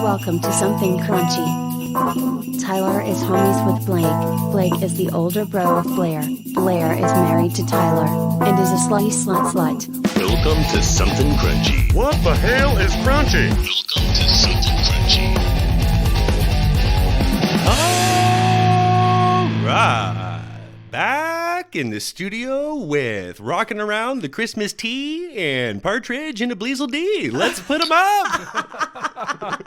Welcome to Something Crunchy. Tyler is homies with Blake. Blake is the older bro of Blair. Blair is married to Tyler and is a slutty slut. Welcome to Something Crunchy. What the hell is crunchy? Welcome to Something Crunchy. All right. Back in the studio with Rocking Around the Christmas Tea and Partridge and a Bleasel D. Let's put them up.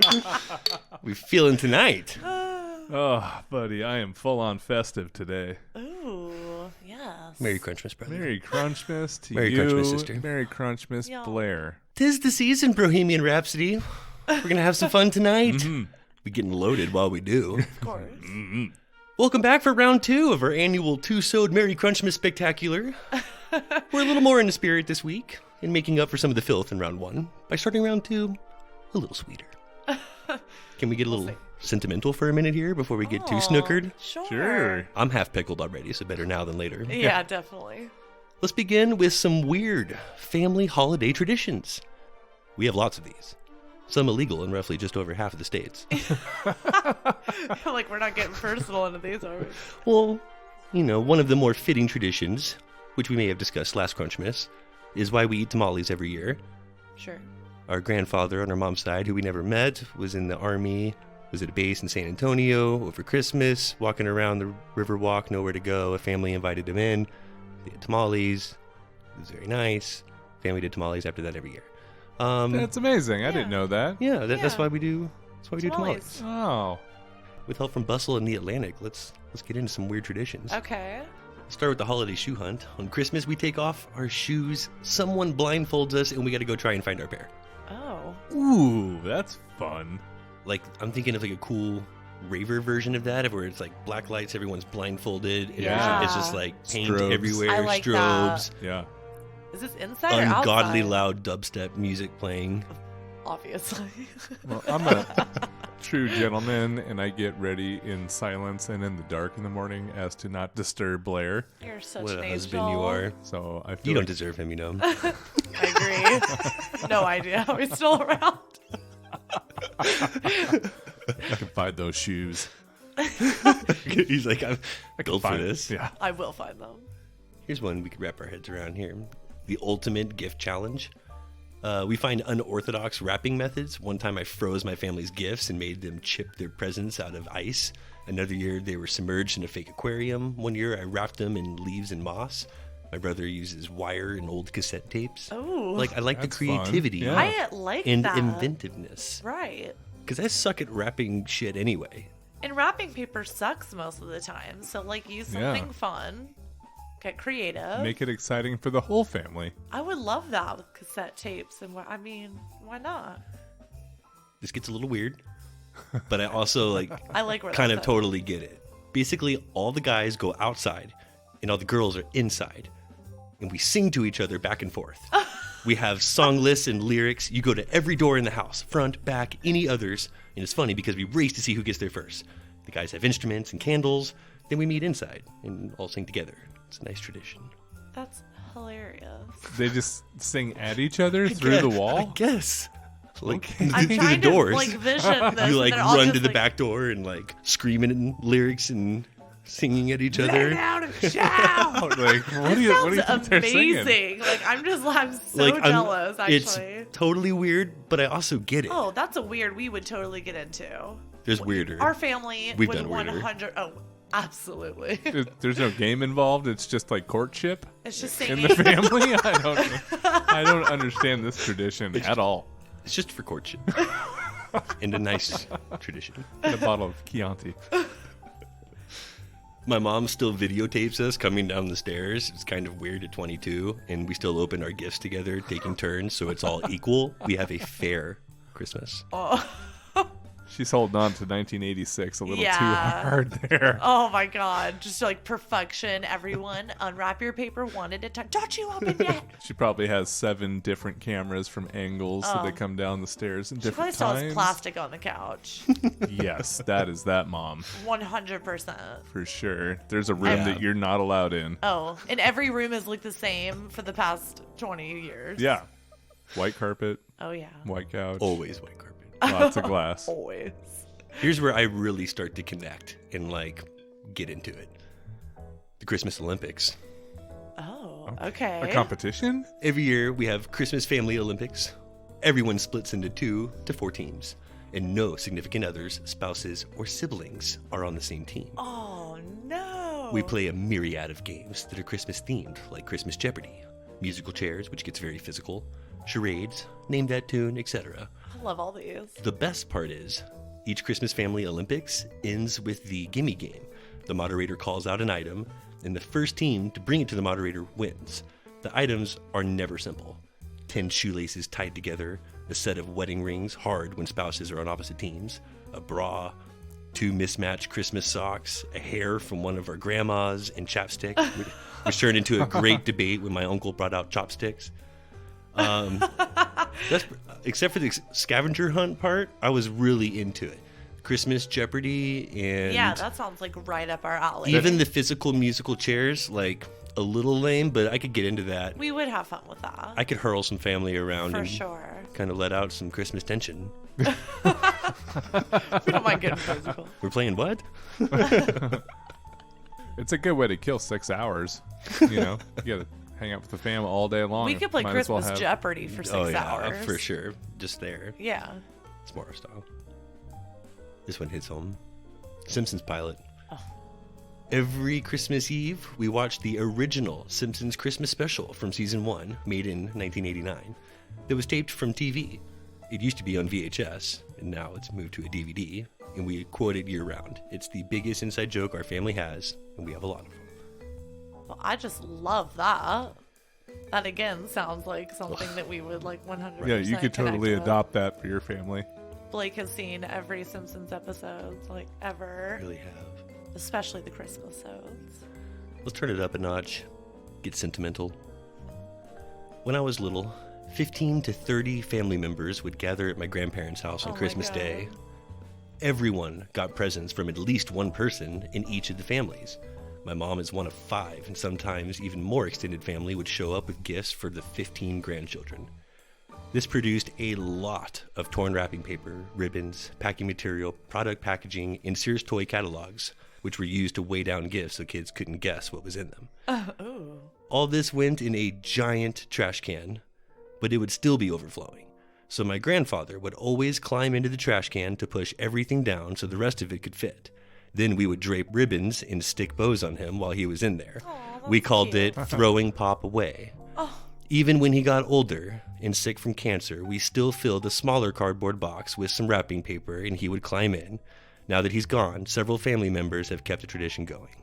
We're feeling tonight. Oh, buddy, I am full on festive today. Ooh, yes. Merry Crunchmas, brother. Merry Crunchmas to Merry you. Crunchmas, sister. Merry Crunchmas, Yeah. Blair. 'Tis the season, Bohemian Rhapsody. We're going to have some fun tonight. We're getting loaded while we do. Of course. Welcome back for round 2 of our annual two-sode Merry Crunchmas Spectacular. We're a little more in the spirit this week and making up for some of the filth in round 1 by starting round 2 a little sweeter. Can we get a little sentimental for a minute here before we get too snookered? Sure. I'm half pickled already, so better now than later. Yeah, definitely. Let's begin with some weird family holiday traditions. We have lots of these. Some illegal in roughly just over half of the states. Like, we're not getting personal into these, are we? Well, you know, one of the more fitting traditions, which we may have discussed last Crunchmas, is why we eat tamales every year. Sure. Our grandfather on our mom's side, who we never met, was in the Army, was at a base in San Antonio over Christmas, walking around the Riverwalk, nowhere to go. A family invited him in. They had tamales. It was very nice. Family did tamales after that every year. That's amazing. I didn't know that. Yeah, that's Yeah. why we do. That's why we do Tamales. tamales. Oh. With help from Bustle and the Atlantic, let's get into some weird traditions. Okay. Start with the holiday shoe hunt. On Christmas, we take off our shoes. Someone blindfolds us, and we got to go try and find our pair. Oh. Ooh, that's fun. Like, I'm thinking of like a cool raver version of that, where it's like black lights, everyone's blindfolded, and Yeah. it's just like paint Strobes. everywhere, I like strobes, Yeah. Is this inside or ungodly outside? loud dubstep music playing. Obviously. Well, I'm a true gentleman, and I get ready in silence and in the dark in the morning as to not disturb Blair. You're such What an a angel. husband you are. So I feel You don't like deserve him, you know. I agree. No idea how he's still around. I can find those shoes. He's like, I'm built for Fine. this. Yeah. I will find them. Here's one we could wrap our heads around here. The ultimate gift challenge. We find unorthodox wrapping methods. One time I froze my family's gifts and made them chip their presents out of ice. Another year they were submerged in a fake aquarium. One year I wrapped them in leaves and moss. My brother uses wire and old cassette tapes. Oh. Like, I like the That's fun. creativity Yeah. I like and that. inventiveness. Right. Because I suck at wrapping shit anyway. And wrapping paper sucks most of the time. So, like, use something Yeah. fun. Get creative. Make it exciting for the whole family. I would love that with cassette tapes. And I mean, why not? This gets a little weird, but I also like I like where kind that's of at. totally get it. Basically, all the guys go outside and all the girls are inside, and we sing to each other back and forth. We have song lists and lyrics. You go to every door in the house, front, back, any others, and it's funny because we race to see who gets there first. The guys have instruments and candles. Then we meet inside and all sing together. It's a nice tradition. That's hilarious. They just sing at each other through the I wall. guess. Like Okay. I'm through trying the doors. to, like, vision this. You like and they're all run just, to the like, back door and like screaming lyrics and singing at each Lay other. down and shout. Like, what do you think Sounds they're singing? amazing. Like, I'm so Like, jealous, actually. It's totally weird, but I also get it. Oh, that's a weird we would totally get into. There's weirder. Our family We've would done weirder. 100. Oh, absolutely. There's no game involved. It's just like courtship It's just in singing. the family. I don't understand this tradition at all. It's just for courtship. And a nice tradition. And a bottle of Chianti. My mom still videotapes us coming down the stairs. It's kind of weird at 22, and we still open our gifts together, taking turns, so it's all equal. We have a fair Christmas. Oh. She's holding on to 1986 a little too Yeah. hard there. Oh my god, just like perfection. Everyone, unwrap your paper one at a time. Don't you open yet? She probably has 7 different cameras from angles so they come down the stairs in She probably different still has times. plastic on the couch. Yes, that is that mom 100%. for sure. There's a room Yeah. that you're not allowed in. Oh, and every room is like the same for the past 20 years. Yeah. White carpet, Oh yeah. white couch, Always white carpet. lots of glass. Always. Here's where I really start to connect and like get into it. The Christmas Olympics. Oh, okay. A competition? Every year we have Christmas Family Olympics. Everyone splits into 2 to 4 teams, and no significant others, spouses, or siblings are on the same team. Oh no. We play a myriad of games that are Christmas themed, like Christmas Jeopardy, musical chairs, which gets very physical, charades, name that tune, etc. I love all these. The best part is, each Christmas Family Olympics ends with the gimme game. The moderator calls out an item, and the first team to bring it to the moderator wins. The items are never simple. 10 shoelaces tied together, a set of wedding rings, hard when spouses are on opposite teams, a bra, 2 mismatched Christmas socks, a hair from one of our grandmas, and chapstick, which turned into a great debate when my uncle brought out chopsticks. That's, except for the scavenger hunt part, I was really into it. Christmas Jeopardy and Yeah, that sounds like right up our alley. even the physical musical chairs, like a little lame, but I could get into that. We would have fun with that. I could hurl some family around For and sure. kind of let out some Christmas tension. We don't mind getting physical. We're playing what? It's a good way to kill 6 hours. You know, you gotta hang out with the fam all day long. We could play Might as well Christmas have- Jeopardy for 6 Oh yeah, hours. for sure. Just there. Yeah. It's more our style. This one hits home. Simpsons pilot. Oh. Every Christmas Eve, we watch the original Simpsons Christmas special from season 1, made in 1989, that was taped from TV. It used to be on VHS, and now it's moved to a DVD, and we quote it year-round. It's the biggest inside joke our family has, and we have a lot of them. Well, I just love that. That again sounds like something that we would like 100%. Yeah, you could connect totally with. adopt that for your family. Blake has seen every Simpsons episode, like ever, Really have. especially the Christmas episodes. Let's turn it up a notch. Get sentimental. When I was little, 15 to 30 family members would gather at my grandparents' house on Oh my Christmas God. Day. Everyone got presents from at least one person in each of the families. My mom is one of 5, and sometimes even more extended family would show up with gifts for the 15 grandchildren. This produced a lot of torn wrapping paper, ribbons, packing material, product packaging, and Sears toy catalogs, which were used to weigh down gifts so kids couldn't guess what was in them. Ooh. All this went in a giant trash can, but it would still be overflowing. So my grandfather would always climb into the trash can to push everything down so the rest of it could fit. Then we would drape ribbons and stick bows on him while he was in there. Aw, We that's called cute. it throwing Pop away. Oh, Even when he got older and sick from cancer, we still filled a smaller cardboard box with some wrapping paper and he would climb in. Now that he's gone, several family members have kept the tradition going.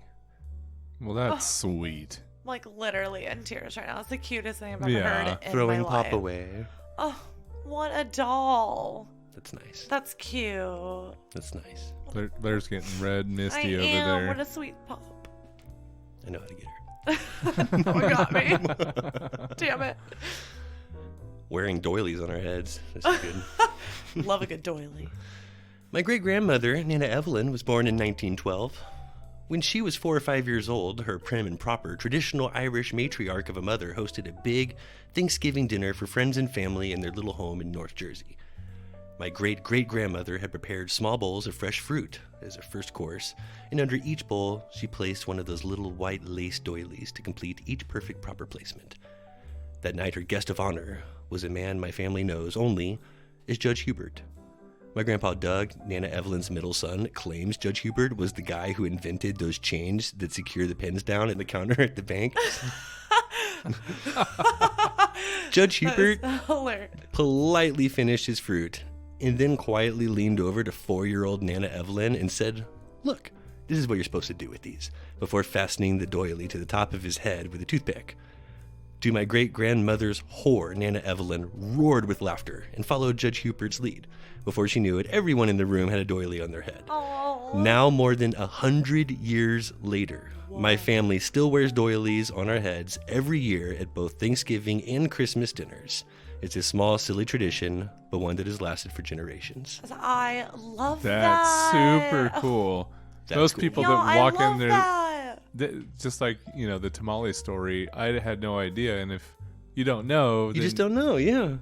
Well, that's sweet. I'm like literally in tears right now. It's the cutest thing I've ever Yeah. heard in Throwing my Pop life. away. Oh, what a doll. That's nice. That's cute. That's nice. Blair's getting red misty I over am. there. What a sweet pop. I know how to get her. Oh, it got me. Damn it. Wearing doilies on our heads. This is good. Love a good doily. My great-grandmother, Nana Evelyn, was born in 1912. When she was 4 or 5 years old, her prim and proper, traditional Irish matriarch of a mother hosted a big Thanksgiving dinner for friends and family in their little home in North Jersey. My great-great-grandmother had prepared small bowls of fresh fruit as a first course, and under each bowl she placed one of those little white lace doilies to complete each perfect proper placement. That night her guest of honor was a man my family knows only as Judge Hubert. My grandpa Doug, Nana Evelyn's middle son, claims Judge Hubert was the guy who invented those chains that secure the pens down at the counter at the bank. Judge Hubert Hilarious. politely finished his fruit and then quietly leaned over to 4-year-old Nana Evelyn and said, "Look, this is what you're supposed to do with these," before fastening the doily to the top of his head with a toothpick. To my great-grandmother's horror, Nana Evelyn roared with laughter and followed Judge Hubert's lead. Before she knew it, everyone in the room had a doily on their head. Oh. Now, more than 100 years later, my family still wears doilies on our heads every year at both Thanksgiving and Christmas dinners. It's a small, silly tradition, but one that has lasted for generations. I love That's that. super cool. That's Those cool. people Yo, that I walk love in there, that. just like, the tamale story, I had no idea. And if you don't know, You then just don't know, yeah.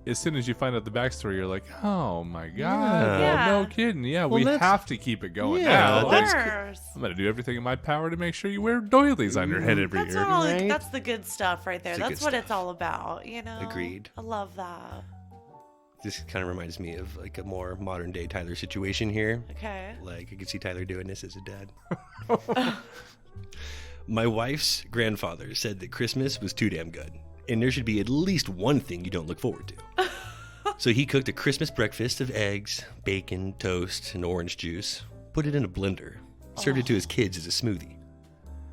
As soon as you find out the backstory, you're like, oh my god, Yeah. well, no kidding. Yeah, Well, we that's- have to keep it going Yeah, now. Of that's course. I'm going to do everything in my power to make sure you wear doilies on your head every That's year. all. Right? That's the good stuff right there. It's the That's good what stuff. it's all about. You know. Agreed. I love that. This kind of reminds me of like a more modern day Tyler situation here. Okay. Like I could see Tyler doing this as a dad. My wife's grandfather said that Christmas was too damn good, and there should be at least one thing you don't look forward to. So he cooked a Christmas breakfast of eggs, bacon, toast, and orange juice, put it in a blender, served it to his kids as a smoothie.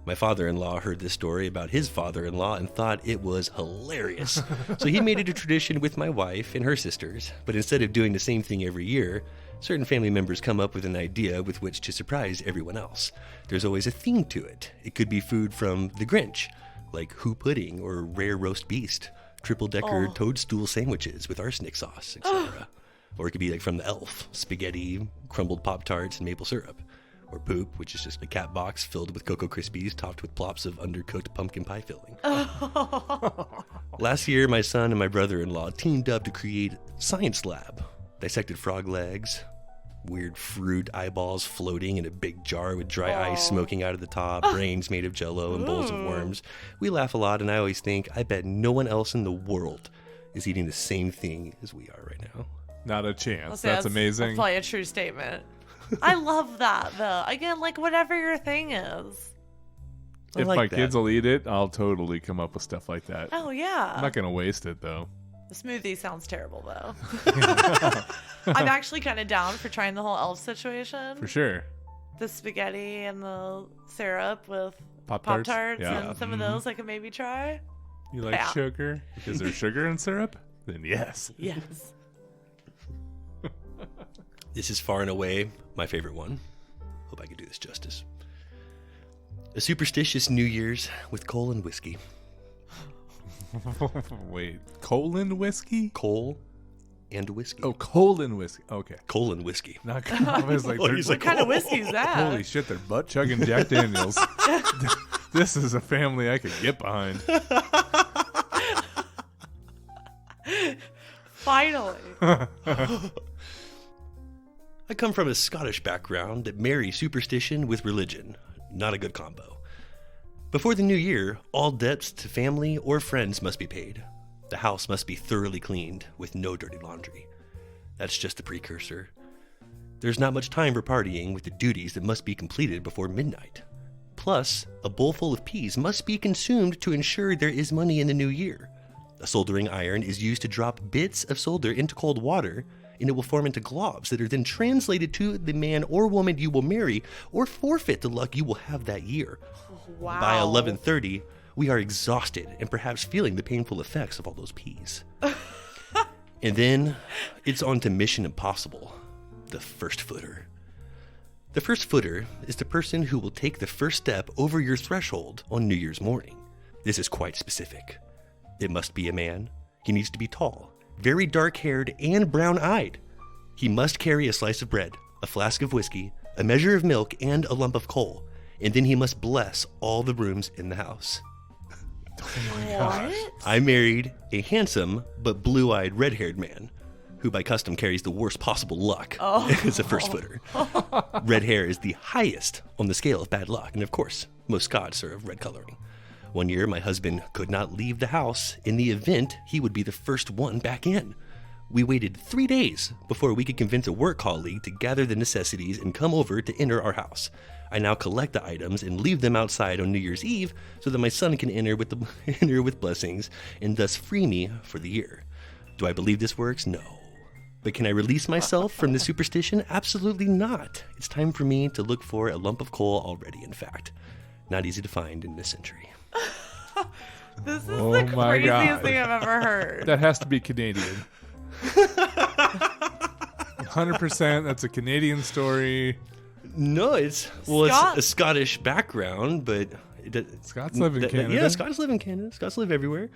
My father-in-law heard this story about his father-in-law and thought it was hilarious. So he made it a tradition with my wife and her sisters, but instead of doing the same thing every year, certain family members come up with an idea with which to surprise everyone else. There's always a theme to it. It could be food from The Grinch, like Who Pudding or Rare Roast Beast, triple-decker toadstool sandwiches with arsenic sauce, etc. Or it could be like from The Elf, spaghetti, crumbled Pop-Tarts, and maple syrup. Or Poop, which is just a cat box filled with Cocoa Krispies topped with plops of undercooked pumpkin pie filling. Last year, my son and my brother-in-law teamed up to create Science Lab. Dissected frog legs, weird fruit eyeballs floating in a big jar with dry ice smoking out of the top, brains made of jello, and bowls of worms. We laugh a lot, and I always think, I bet no one else in the world is eating the same thing as we are right now. Not a chance. I'll say That's amazing. That's probably a true statement. I love that though. Again, like whatever your thing is. I If like my that. kids will eat it, I'll totally come up with stuff like that. Oh yeah. I'm not going to waste it, though. The smoothie sounds terrible though. I'm actually kind of down for trying the whole elf situation. For sure. The spaghetti and the syrup with Pop-Tarts? Pop-Tarts Yeah. and some of those I could maybe try. You like Yeah. sugar? Is there sugar in syrup? Then yes. Yes. This is far and away my favorite one. Hope I can do this justice. A superstitious New Year's with coal and whiskey. Wait, colon whiskey? Coal and whiskey. Oh, colon whiskey. Okay. Coal and whiskey. Not I was like, Oh, they're- he's What like, kind of "Oh." whiskey is that? holy shit, they're butt chugging Jack Daniels. This is a family I could get behind. Finally. I come from a Scottish background that marries superstition with religion. Not a good combo. Before the new year, all debts to family or friends must be paid. The house must be thoroughly cleaned with no dirty laundry. That's just the precursor. There's not much time for partying with the duties that must be completed before midnight. Plus, a bowl full of peas must be consumed to ensure there is money in the new year. A soldering iron is used to drop bits of solder into cold water, and it will form into globs that are then translated to the man or woman you will marry or forfeit the luck you will have that year. Wow. By 11:30, we are exhausted and perhaps feeling the painful effects of all those peas. And then it's on to Mission Impossible, the first footer. The first footer is the person who will take the first step over your threshold on New Year's morning. This is quite specific. It must be a man. He needs to be tall, very dark-haired, and brown-eyed. He must carry a slice of bread, a flask of whiskey, a measure of milk, and a lump of coal. And then he must bless all the rooms in the house. What? I married a handsome but blue-eyed red-haired man who by custom carries the worst possible luck as a first footer. Red hair is the highest on the scale of bad luck, and of course, most Scots are of red coloring. One year, my husband could not leave the house in the event he would be the first one back in. We waited 3 days before we could convince a work colleague to gather the necessities and come over to enter our house. I now collect the items and leave them outside on New Year's Eve so that my son can enter with blessings and thus free me for the year. Do I believe this works? No. But can I release myself from the superstition? Absolutely not. It's time for me to look for a lump of coal already, in fact. Not easy to find in this century. This is Oh the my craziest God. thing I've ever heard. That has to be Canadian. 100%. That's a Canadian story. No, it's a Scott- Scottish background, but Scots live in Canada. Yeah, Scots live in Canada. Scots live everywhere.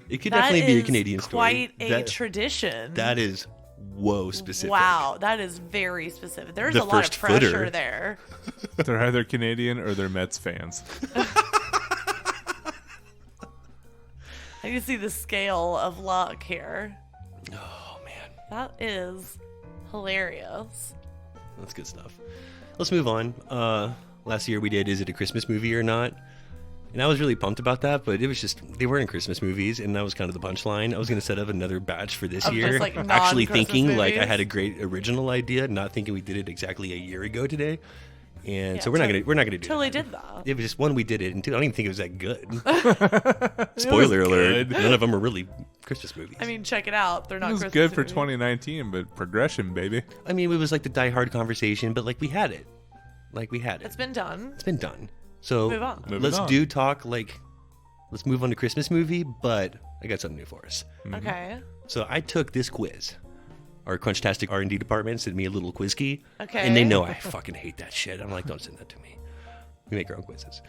It could That definitely be a is Canadian story. quite a That- tradition. That is specific. Wow, that is very specific. There's The a lot of first pressure footer. there. They're either Canadian or they're Mets fans. I can see the scale of luck here. That is hilarious. That's good stuff. Let's move on. Last year we did Is It a Christmas Movie or Not? And I was really pumped about that, but it was just, they weren't Christmas movies, and that was kind of the punchline. I was going to set up another batch for this Of year. just, like, actually non-Christmas thinking like I movies? had a great original idea, not thinking we did it exactly a year ago today. And Yeah, so we're not gonna do totally that. did that. It was just one, we did it, and two, I don't even think it was that good. Spoiler alert, none of them are really Christmas movies. I mean, check it out. They're not It was Christmas good for movies. 2019, but progression, baby. I mean, it was like the Die Hard conversation, but like we had it. It's been done. It's been done. So Move on. Moving let's on. do talk like, let's move on to Christmas movie, but I got something new for us. Okay. So I took this quiz. Our Crunchtastic R&D department sent me a little quiz key. Okay. And they know I fucking hate that shit. I'm like, don't send that to me. We make our own quizzes.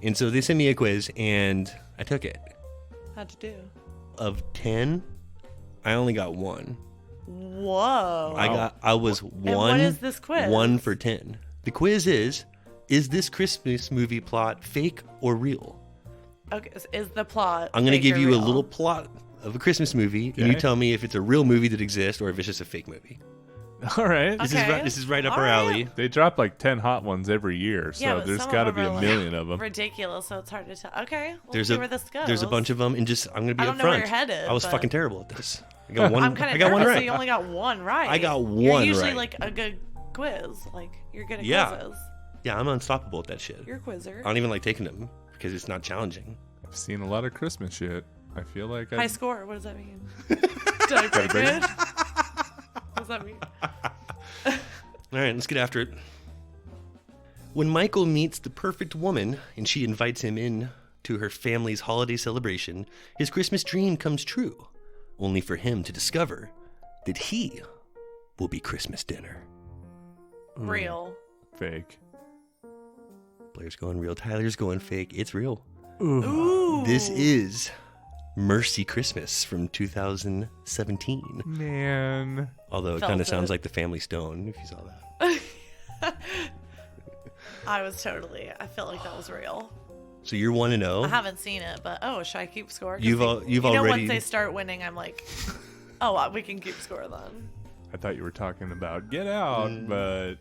And so they sent me a quiz, and I took it. How'd you do? Of 10, I only got 1. Whoa. I was And 1. what is this quiz? 1 for 10. The quiz is this Christmas movie plot fake or real? Okay, so is the plot I'm going to fake give or you a real? little plot of a Christmas movie, and you Okay. tell me if it's a real movie that exists or if it's just a fake movie. All right. Okay. This is right up All our right. alley. They drop like 10 hot ones every year, so Yeah, but there's some got to of be them a are, million of them. ridiculous, so it's hard to tell. Okay, we'll There's see a where this goes. there's a bunch of them, and just I'm going to be I don't know where upfront. you're headed, I was but- fucking terrible at this. I got one. I'm kind I of got nervous, one so right. you only got one right. I got You're one usually right. like a good quiz. Like you're good at Yeah. quizzes. Yeah, I'm unstoppable at that shit. You're a quizzer. I don't even like taking them because it's not challenging. I've seen a lot of Christmas shit. I feel like High I score. What does that mean? Did I break it? What does that mean? All right, let's get after it. When Michael meets the perfect woman and she invites him in to her family's holiday celebration, his Christmas dream comes true, only for him to discover that he will be Christmas dinner. Real. fake. Blair's going real, Tyler's going fake. It's real. Ooh. This is Mercy Christmas from 2017. Man. Although it Felt kind of it. sounds like the Family Stone, if you saw that. I felt like that was real. So you're 1-0. I haven't seen it, but should I keep score? 'Cause You've already. once they start winning, I'm like, we can keep score then. I thought you were talking about Get Out, but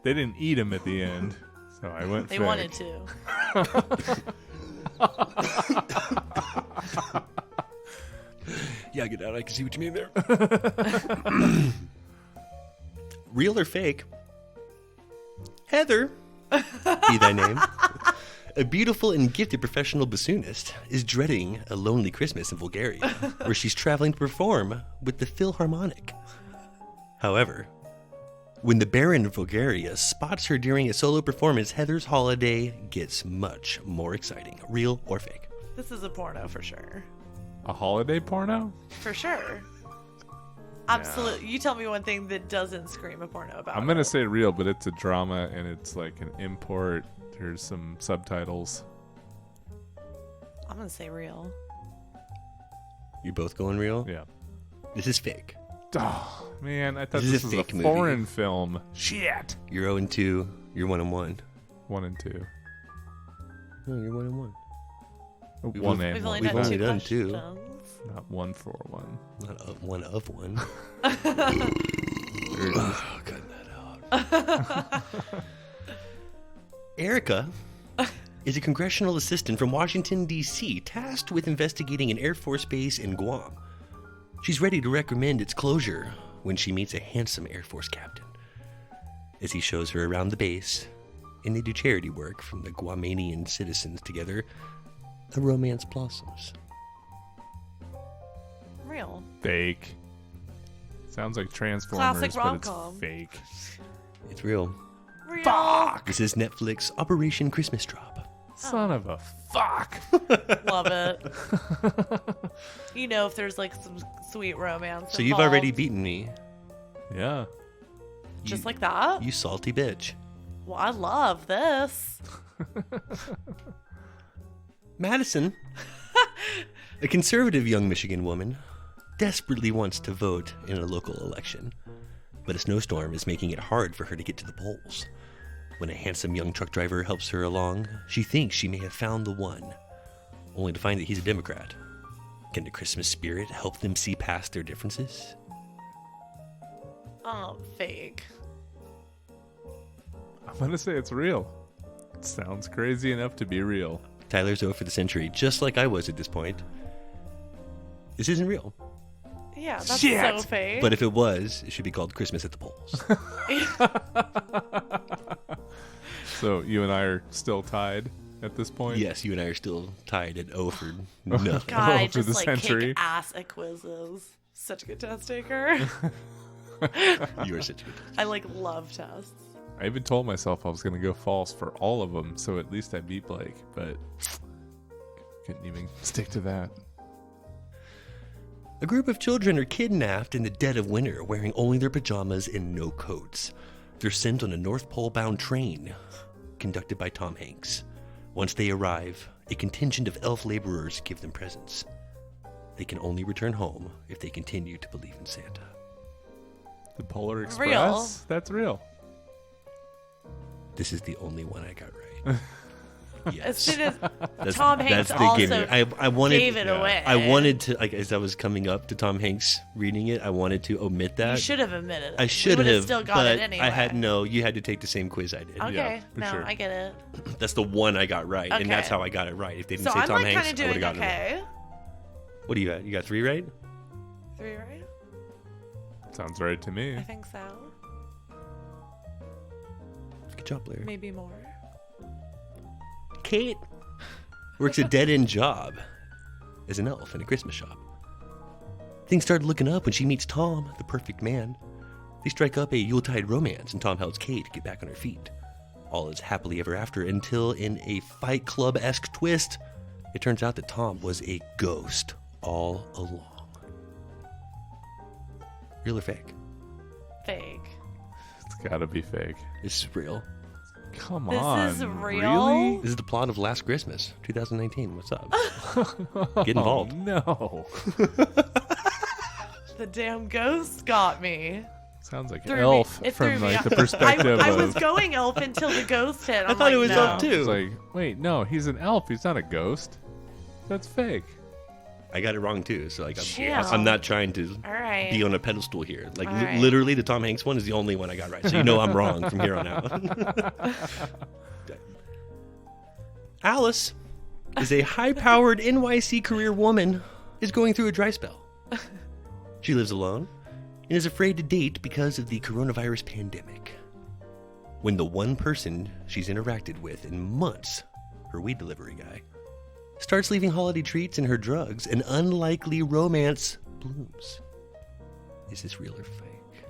they didn't eat him at the end, so I went They fake. wanted to. Yeah, get out. I can see what you mean there. Real or fake? Heather, be thy name, a beautiful and gifted professional bassoonist, is dreading a lonely Christmas in Bulgaria, where she's traveling to perform with the Philharmonic. However, when the Baron of Bulgaria spots her during a solo performance, Heather's holiday gets much more exciting. Real or fake? This is a porno for sure. A holiday porno? For sure. Absolutely. You tell me one thing that doesn't scream a porno about I'm gonna it. say real, but it's a drama and it's like an import. There's some subtitles. I'm gonna say real. You both going real? Yeah. This is fake. Oh man, I thought This is this a was a fake movie. foreign film. Shit. You're 0-2. You're 1-1. 1 and 2. No, you're 1-1. One and We've one. only We've done only two done two. questions. Not 1 for 1. Not one of one. There it is. Oh, cut that out. Erica is a congressional assistant from Washington, D.C., tasked with investigating an Air Force base in Guam. She's ready to recommend its closure when she meets a handsome Air Force captain. As he shows her around the base, and they do charity work from the Guamanian citizens together, a romance blossoms. Real. Fake. Sounds like Transformers, Classic but rom-com. it's fake. It's real. Real. This is Netflix Operation Christmas Drop. Son of a fuck. Love it. If there's like some sweet romance. So you've involved. already beaten me. Yeah. Just like that? You salty bitch. Well, I love this. Madison, a conservative young Michigan woman, desperately wants to vote in a local election, but a snowstorm is making it hard for her to get to the polls. When a handsome young truck driver helps her along, she thinks she may have found the one, only to find that he's a Democrat. Can the Christmas spirit help them see past their differences? Fake. I'm gonna say it's real. It sounds crazy enough to be real. Tyler's 0 for the century, just like I was at this point. This isn't real. Yeah, that's Shit. so fake. But if it was, it should be called Christmas at the Polls. So you and I are still tied at this point? Yes, you and I are still tied at 0 for nothing. God, I for just the like century. kick ass at quizzes. Such a good test taker. You are such a good I like love tests. I even told myself I was going to go false for all of them, so at least I beat Blake, but couldn't even stick to that. A group of children are kidnapped in the dead of winter, wearing only their pajamas and no coats. They're sent on a North Pole-bound train, conducted by Tom Hanks. Once they arrive, a contingent of elf laborers give them presents. They can only return home if they continue to believe in Santa. The Polar Express? Real. That's real. This is the only one I got right. As Yes. soon as Tom Hanks also I wanted, gave it away. I wanted to, like, as I was coming up to Tom Hanks reading it, I wanted to omit that. You should have admitted it. I should We would have, still got but it anyway. I had you had to take the same quiz I did. Okay, Yeah, for no, sure. I get it. That's the one I got right, and that's Okay. how I got it right. If they didn't So say I'm Tom like Hanks, kind of I would doing have gotten it. okay. What do you got? You got 3 right? 3 right? Sounds right to me. I think so. Good job, Blair. Maybe more. Kate works a dead-end job as an elf in a Christmas shop. Things start looking up when she meets Tom, the perfect man. They strike up a Yuletide romance, and Tom helps Kate get back on her feet. All is happily ever after until, in a Fight Club-esque twist, it turns out that Tom was a ghost all along. Real or fake? Fake. It's gotta be fake. This is real. Come This on. is real? Really? This is the plot of Last Christmas, 2019. What's up? Get involved. Oh, no. The damn ghost got me. Sounds like Threw me- Elf it from threw me like off. the perspective I of. was going elf until the ghost hit. I thought it was no. elf too. It's like, wait, no, he's an elf. He's not a ghost. That's fake. I got it wrong too. So like, Chill. I'm not trying to All right. be on a pedestal here. Like All right. literally, the Tom Hanks one is the only one I got right. So you know I'm wrong from here on out. Alice is a high-powered NYC career woman is going through a dry spell. She lives alone and is afraid to date because of the coronavirus pandemic. When the one person she's interacted with in months, her weed delivery guy, starts leaving holiday treats and her drugs, an unlikely romance blooms. Is this real or fake?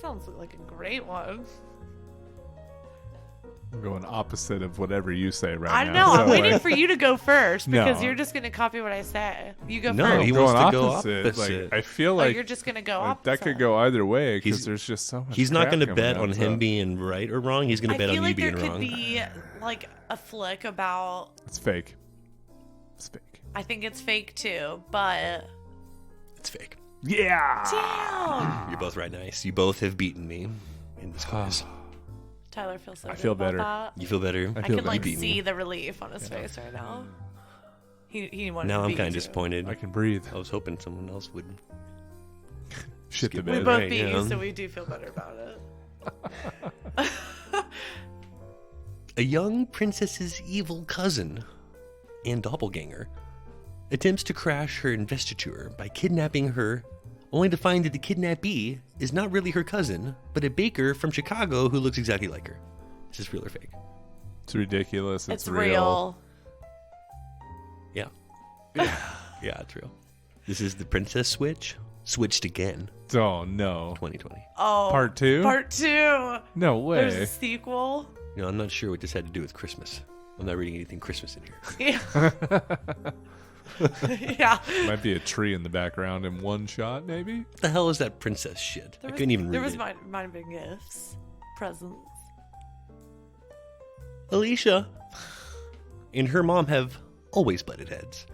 Sounds like a great one. I'm going opposite of whatever you say right I now. know. I'm so, waiting like, for you to go first because No. you're just going to copy what I say. You go No, first. he I'm going wants to go opposite. opposite. Like, I feel Oh, like you're just going to go like, opposite. that could go either way He's- because there's just so much. He's not going to bet on him being right or wrong. He's going to I bet feel on like you there being could wrong. be like a flick about. It's fake. It's fake. I think it's fake too, but It's fake. Yeah. damn. You're both right nice. You both have beaten me in this quiz. Tyler feels so. I good feel about better. That. You feel better? I feel can like You beat me. see the relief on his face right now. He wanted Now to I'm beat kind of you. disappointed. I can breathe. I was hoping someone else would. Shit the Skip We bed. both Right, beat yeah. you, so we do feel better about it. A young princess's evil cousin and doppelganger attempts to crash her investiture by kidnapping her, only to find that the kidnappee is not really her cousin, but a baker from Chicago who looks exactly like her. Is this real or fake? It's ridiculous. It's real. Yeah. Yeah, it's real. This is the princess switch. Switched again, Oh no. 2020. Oh, Part 2? Part 2. No There's a way. sequel. You know, I'm not sure what this had to do with Christmas. I'm not reading anything Christmas in here. Yeah. Yeah. Might be a tree in the background in one shot, maybe. What the hell is that princess shit? I couldn't even read There was it. might have been gifts, presents. Alicia and her mom have always butted heads.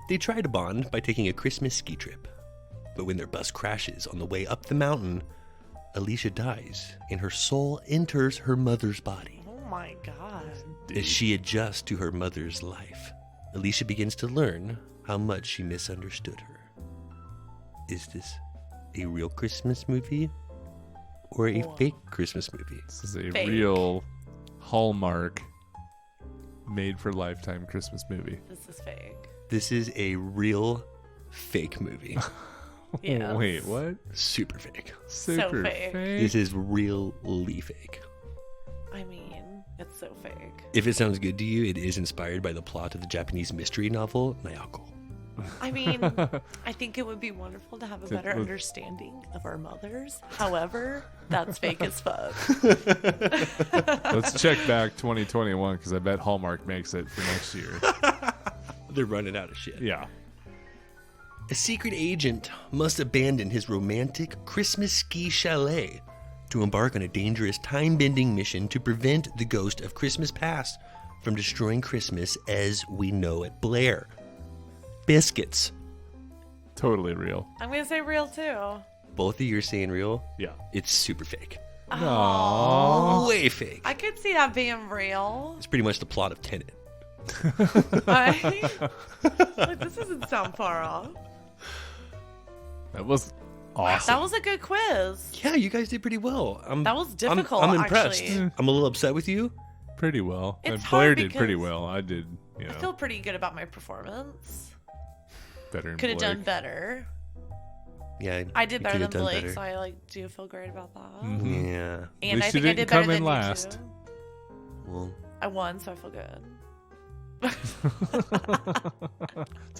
They try to bond by taking a Christmas ski trip. But when their bus crashes on the way up the mountain, Alicia dies and her soul enters her mother's body. Oh my god. As she adjusts to her mother's life, Alicia begins to learn how much she misunderstood her. Is this a real Christmas movie or a fake Christmas movie? This is a Fake. real Hallmark made for Lifetime Christmas movie. This is fake. This is a real fake movie. Yes. Wait, what? Super fake. Super fake. This is really fake. I mean, it's so fake. If it sounds good to you, it is inspired by the plot of the Japanese mystery novel Nayako. I mean, I think it would be wonderful to have a better understanding of our mothers. However, that's fake as fuck. Let's check back 2021 because I bet Hallmark makes it for next year. They're running out of shit. Yeah. A secret agent must abandon his romantic Christmas ski chalet to embark on a dangerous time-bending mission to prevent the ghost of Christmas past from destroying Christmas as we know it. Blair. Biscuits. Totally real. I'm going to say real too. Both of you are saying real? Yeah. It's super fake. Aww. Way fake. I could see that being real. It's pretty much the plot of Tenet. Like, this doesn't sound far off. That was awesome. That was a good quiz. Yeah, you guys did pretty well. That was difficult, I'm impressed. actually. I'm a little upset with you. Pretty well. It's And hard Blair did pretty because well. I did, I feel pretty good about my performance. better than Could have Blake. done better. Yeah, I did you better could've than done Blake, better. so I do feel great about that. Mhm. Yeah. And least I you think I didn't did better come in than last. you two. Well, I won, so I feel good. That's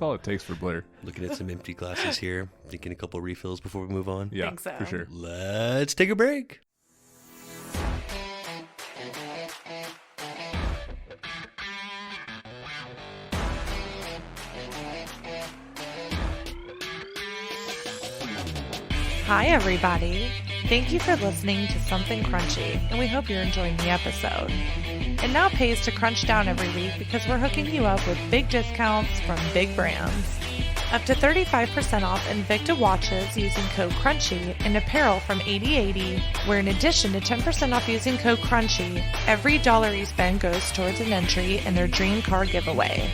all it takes for Blair. looking at some empty glasses here, thinking a couple refills before we move on. Yeah, Think so. for sure. Let's take a break. Hi, everybody. Thank you for listening to Something Crunchy, and we hope you're enjoying the episode. It now pays to crunch down every week because we're hooking you up with big discounts from big brands. Up to 35% off Invicta watches using code CRUNCHY and apparel from 8080, where in addition to 10% off using code CRUNCHY, every dollar you spend goes towards an entry in their dream car giveaway.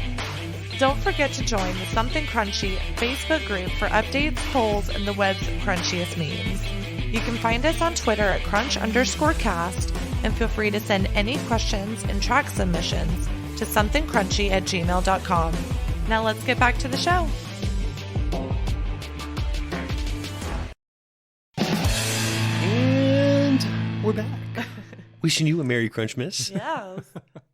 Don't forget to join the Something Crunchy Facebook group for updates, polls, and the web's crunchiest memes. You can find us on Twitter at crunch_cast, and feel free to send any questions and track submissions to somethingcrunchy@gmail.com. Now let's get back to the show. And we're back. Wishing you a Merry Crunchmas. Yes,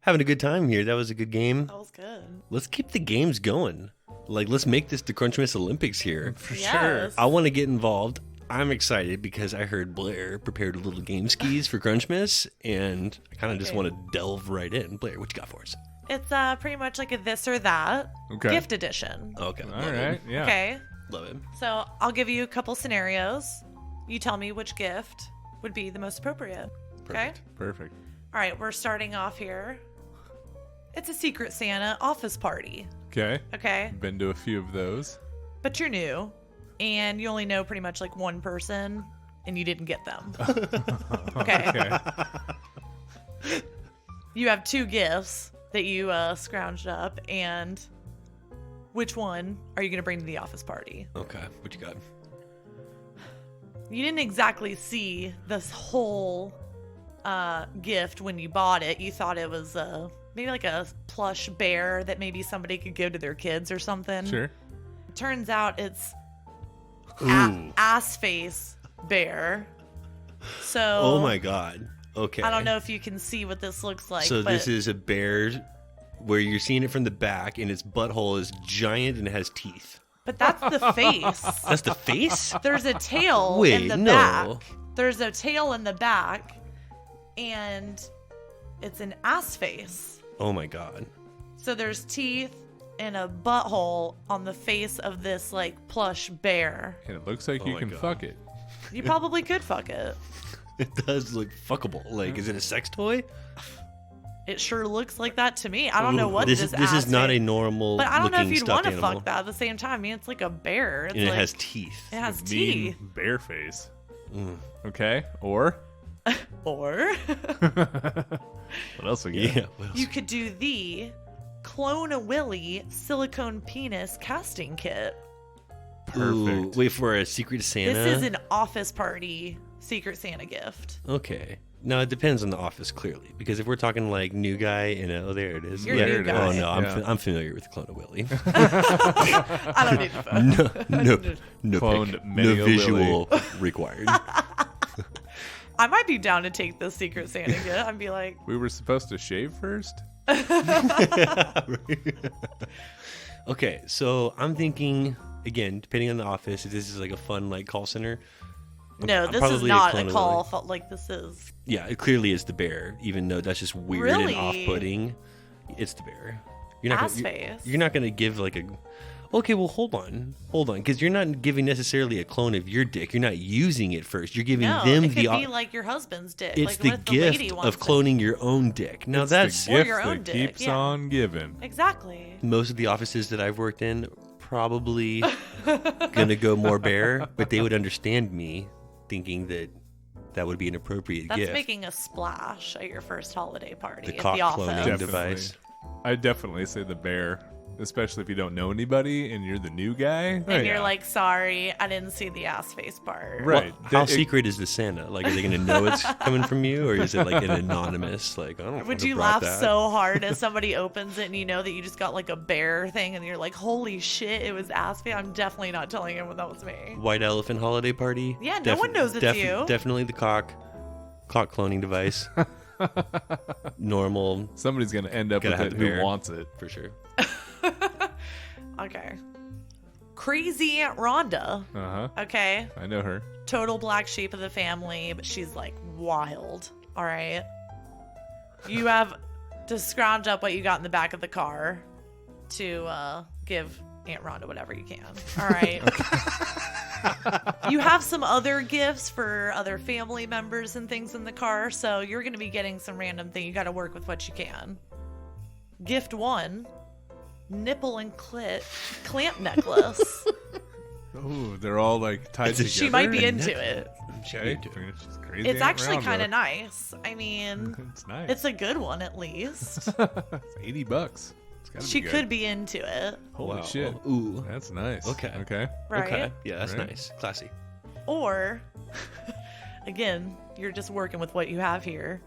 Having a good time here. That was a good game. that was good. Let's keep the games going. Like, let's make this the Crunchmas Olympics here. For Yes. sure. I want to get involved. I'm excited because I heard Blair prepared a little game skis for Crunchmas, and I kind of just Okay. want to delve right in. Blair, what you got for us? It's pretty much like a this or that Okay. gift edition. Okay. All right. Yeah. Okay, Love it. so I'll give you a couple scenarios. You tell me which gift would be the most appropriate. Okay? Perfect. All right, we're starting off here. It's a Secret Santa office party. Okay. Okay? Been to a few of those. But you're new, and you only know pretty much like one person, and you didn't get them. Okay. Okay. You have two gifts that you scrounged up, and which one are you going to bring to the office party? Okay. What you got? You didn't exactly see this whole gift when you bought it. You thought it was maybe like a plush bear that maybe somebody could give to their kids or something. Sure. Turns out it's Ooh. ass face bear. So Oh my God. Okay. I don't know if you can see what this looks like. So but this is a bear where you're seeing it from the back, and its butthole is giant and it has teeth. But that's the face. That's the face? There's a tail in Wait, the no. back. There's a tail in the back, and it's an ass face. Oh my God. So there's teeth and a butthole on the face of this like plush bear. And it looks like Oh you my can God. fuck it. You probably could fuck it. It does look fuckable. Like, is it a sex toy? It sure looks like that to me. I don't know what this this is ass not a face- normal But I don't know if looking you'd want stuffed to animal. fuck that at the same time. I mean, it's like a bear. It's And it like, has teeth. it has Mean teeth. bear face. Mm. Okay. Or Or what else we got? Yeah. What else? you could do the Clone a Willy silicone penis casting kit. Perfect. Ooh, wait for a Secret Santa. This is an office party Secret Santa gift. Okay. Now, it depends on the office, clearly. Because if we're talking like new guy, oh, there it is. You're new guy. Oh, no, Yeah. I'm familiar with Clone of Willie. I don't need to No Cloned pic, many no a visual required. I might be down to take the Secret Santa gift. I'd be like, We were supposed to shave first? Okay, so I'm thinking, again, depending on the office, if this is like a fun like call center. no, I'm this is probably not Clone a of call. Willie. Like this is. Yeah, it clearly is the bear, even though that's just weird Really? and off-putting. It's the bear. Ass you're, face. you're not gonna give like a. Okay, well, hold on, because you're not giving necessarily a clone of your dick. You're not using it first. You're giving No, them it could the. be like your husband's dick. It's like, the what if the lady gift wants of cloning your own dick. Now It's that's the Or gift your own that dick, keeps yeah. on giving. it. Exactly. most of the offices that I've worked in probably gonna go more bear, but they would understand me thinking that would be an appropriate That's gift. making a splash at your first holiday party The at cock the office. cloning Definitely. device. I definitely say the bear, especially if you don't know anybody and you're the new guy. And you're like, sorry, I didn't see the ass face part. Right. How It- secret is the Santa? Like, are they gonna know it's coming from you, or is it like an anonymous? Like, I don't. Would would've you brought laugh that. so hard as somebody opens it and you know that you just got like a bear thing and you're like, holy shit, it was ass face? I'm definitely not telling him that was me. White elephant holiday party? Yeah, no one knows it's you. Definitely the cock cloning device. Normal Somebody's going to end up Gotta with have it the who bear. wants it. for sure. Okay. Crazy Aunt Rhonda. Uh-huh. Okay. I know her. Total black sheep of the family, but she's like wild. All right. You have to scrounge up what you got in the back of the car to give Aunt Rhonda whatever you can. All right. You have some other gifts for other family members and things in the car, so you're going to be getting some random thing. You got to work with what you can. Gift 1, nipple and clamp necklace. Oh, they're all like tied It's a- together. She might be into it. Okay. She's crazy. It's Aunt actually Rhonda. kind of nice. I mean, It's nice. it's a good one at least. It's $80. It's gotta She be good. could be into it, Holy Wow. shit. Ooh. That's nice. Okay. Okay. right? Okay. Yeah, that's Right. nice. Classy. Or, again, you're just working with what you have here.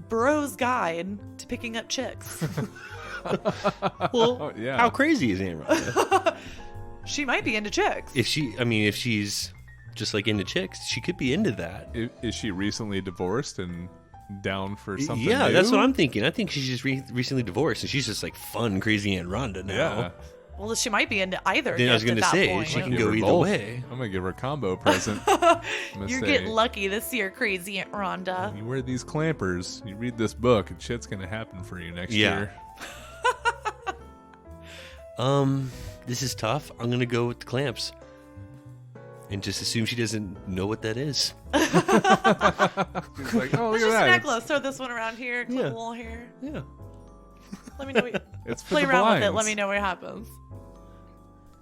Bro's Guide to Picking Up Chicks. Well, Oh, yeah. how crazy is Aunt Rhonda? She might be into chicks. if she's just like into chicks, she could be into that. Is she recently divorced and down for something Yeah, new? that's what I'm thinking. I think she's just recently divorced, and she's just like fun, crazy Aunt Rhonda now. Yeah. Well, she might be into either. Then I was gift gonna at that say, point. she can Give go her either both. way. I'm gonna give her a combo present. I'm gonna You're say, getting lucky this year, crazy Aunt Rhonda. You wear these clampers, you read this book, and shit's gonna happen for you next Yeah. year. This is tough. I'm gonna go with the clamps, and just assume she doesn't know what that is. She's like, oh, look It's at just a that. necklace. Throw this one around here. Clip Yeah. a little here. Yeah. Let me know. What It's for play the around with it. blinds. Let me know what happens.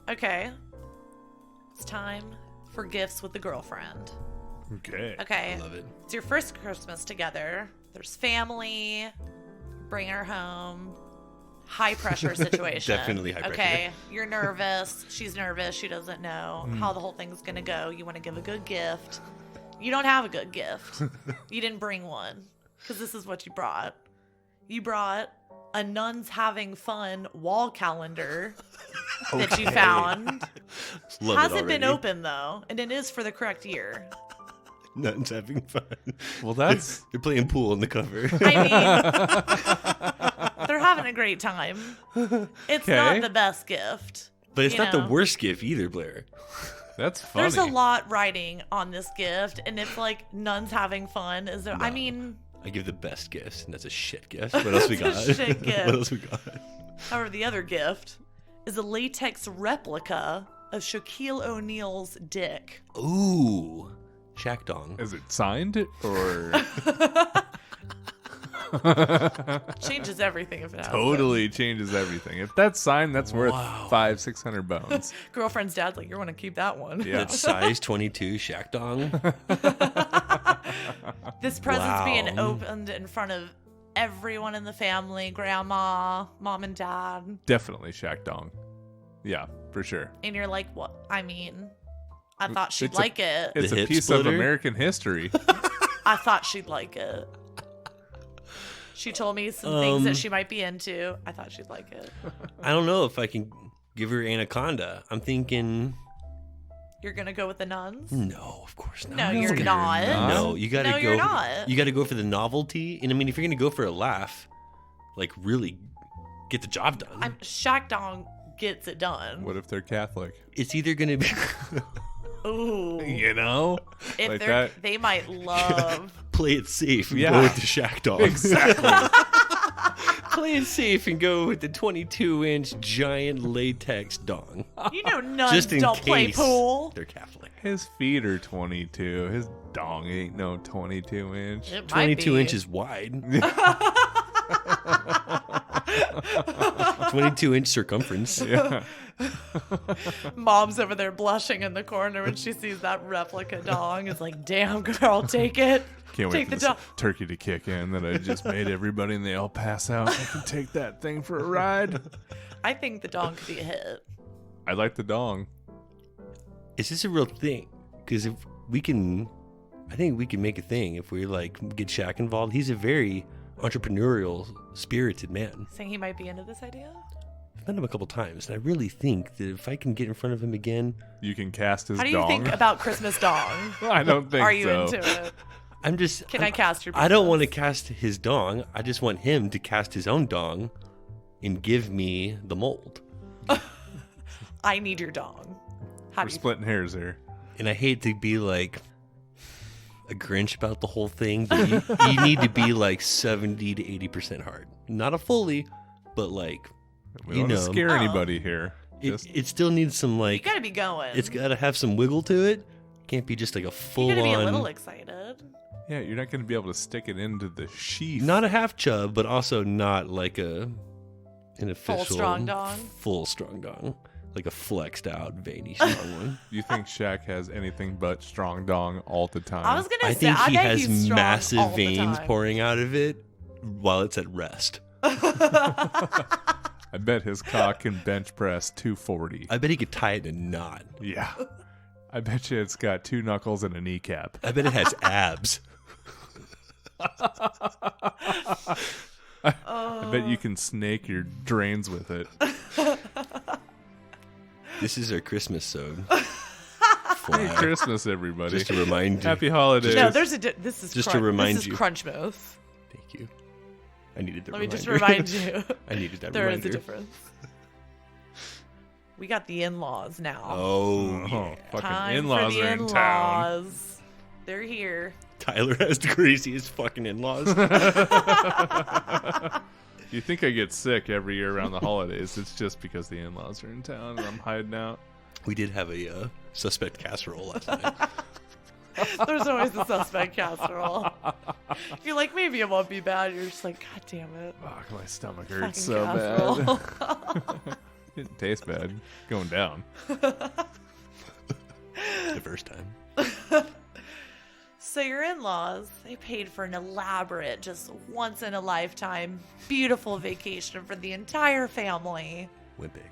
Okay. It's time for gifts with the girlfriend. Okay. Okay. Love it. It's your first Christmas together. There's family. Bring her home. High pressure situation. Definitely high pressure. Okay. You're nervous. She's nervous. She doesn't know how the whole thing's going to go. You want to give a good gift. You don't have a good gift. You didn't bring one. Because this is what you brought. You brought a nuns having fun wall calendar that you found. Love Hasn't it been already. open though, and it is for the correct year. Nothing's having fun. Well, that's They're playing pool on the cover. I mean, they're having a great time. It's Okay. not the best gift. But it's you not the know. worst gift either, Blair. that's funny. There's a lot writing on this gift, and it's like nuns having fun. Is there? I mean, I give the best gifts, and that's a shit gift. What else we got? It's a shit gift. What else we got? however, the other gift is a latex replica of Shaquille O'Neal's dick. Ooh, Shack Dong. Is it signed or Changes everything if it has. totally changes everything? If that's signed, that's worth Wow. 500-600 bones. Girlfriend's dad's like, you're going to keep that one. Yeah. That's size 22 Shack Dong. This present's being Wow. opened in front of everyone in the family, grandma, mom and dad. Definitely Shack Dong. Yeah, for sure. And you're like, what? I mean, I thought she'd It's like it. It's The a hip piece splitter? of American history. I thought she'd like it. She told me some things that she might be into. I thought she'd like it. I don't know if I can give her Anaconda. I'm thinking, You're gonna go with the nuns? no, of course not. No, you're not. No, you gotta No, go. you're not. You gotta go for the novelty. And I mean, if you're gonna go for a laugh, like really get the job done. Shack Dong gets it done. What if they're Catholic? It's either gonna be Ooh. You know? If Like they're, that. they might love. play it safe and Yeah. go with the Shack Dog. Exactly. Play it safe and go with the 22-inch giant latex dong. You know, nuns Just in don't case play pool. they're Catholic. His feet are 22. His dong ain't no 22-inch. It might 22 be. inches wide. 22-inch circumference. Yeah. Mom's over there blushing in the corner when she sees that replica dong. It's like, damn, girl, take it. Can't wait Take for the this dong. turkey to kick in that I just made everybody and they all pass out. I can take that thing for a ride. I think the dong could be a hit. I like the dong. Is this a real thing? Because if we can, I think we can make a thing if we like get Shaq involved. He's a very entrepreneurial, spirited man. Saying he might be into this idea? I've met him a couple times, and I really think that if I can get in front of him again, You can cast his How do you dong. think about Christmas dong? I don't think Are you so. into it? I'm just. Can I cast your I don't business? want to cast his dong. I just want him to cast his own dong, and give me the mold. I need your dong. How We're do you splitting hairs here. And I hate to be like a Grinch about the whole thing, but you need to be like 70 to 80% hard. Not a fully, but like, We you don't know, want to scare anybody here. Just it still needs some You like, gotta be going. it's got to have some wiggle to it. Can't be just like a full You gotta be a little on, excited. yeah, you're not going to be able to stick it into the sheath. not a half chub, but also not like an official strong dong? Full strong dong. Like a flexed out, veiny strong one. You think Shaq has anything but strong dong all the time? I was gonna I say, think I he bet has he's strong all massive the veins time. pouring out of it while it's at rest. I bet his cock can bench press 240. I bet he could tie it in a knot. Yeah. I bet you it's got 2 knuckles and a kneecap. I bet it has abs. I bet you can snake your drains with it. This is our Christmas sode. Merry Christmas, everybody. Just to remind you. Happy holidays. No, there's a. This is Just to remind this is you. Crunchmas. Thank you. I needed the Let me reminder. just remind you. I needed that There is reminder. a difference. We got the in-laws now. Oh, Oh, fucking Time in-laws for the are in town. in-laws. They're here. Tyler has the craziest fucking in-laws. You think I get sick every year around the holidays. It's just because the in-laws are in town and I'm hiding out. We did have a suspect casserole last night. There's always the suspect casserole. You're like, maybe it won't be bad. You're just like, God damn it. Fuck, my stomach Fucking hurts so casserole. bad. It didn't taste bad. Going down. The first time. So your in-laws, they paid for an elaborate, just once in a lifetime, beautiful vacation for the entire family. Went big.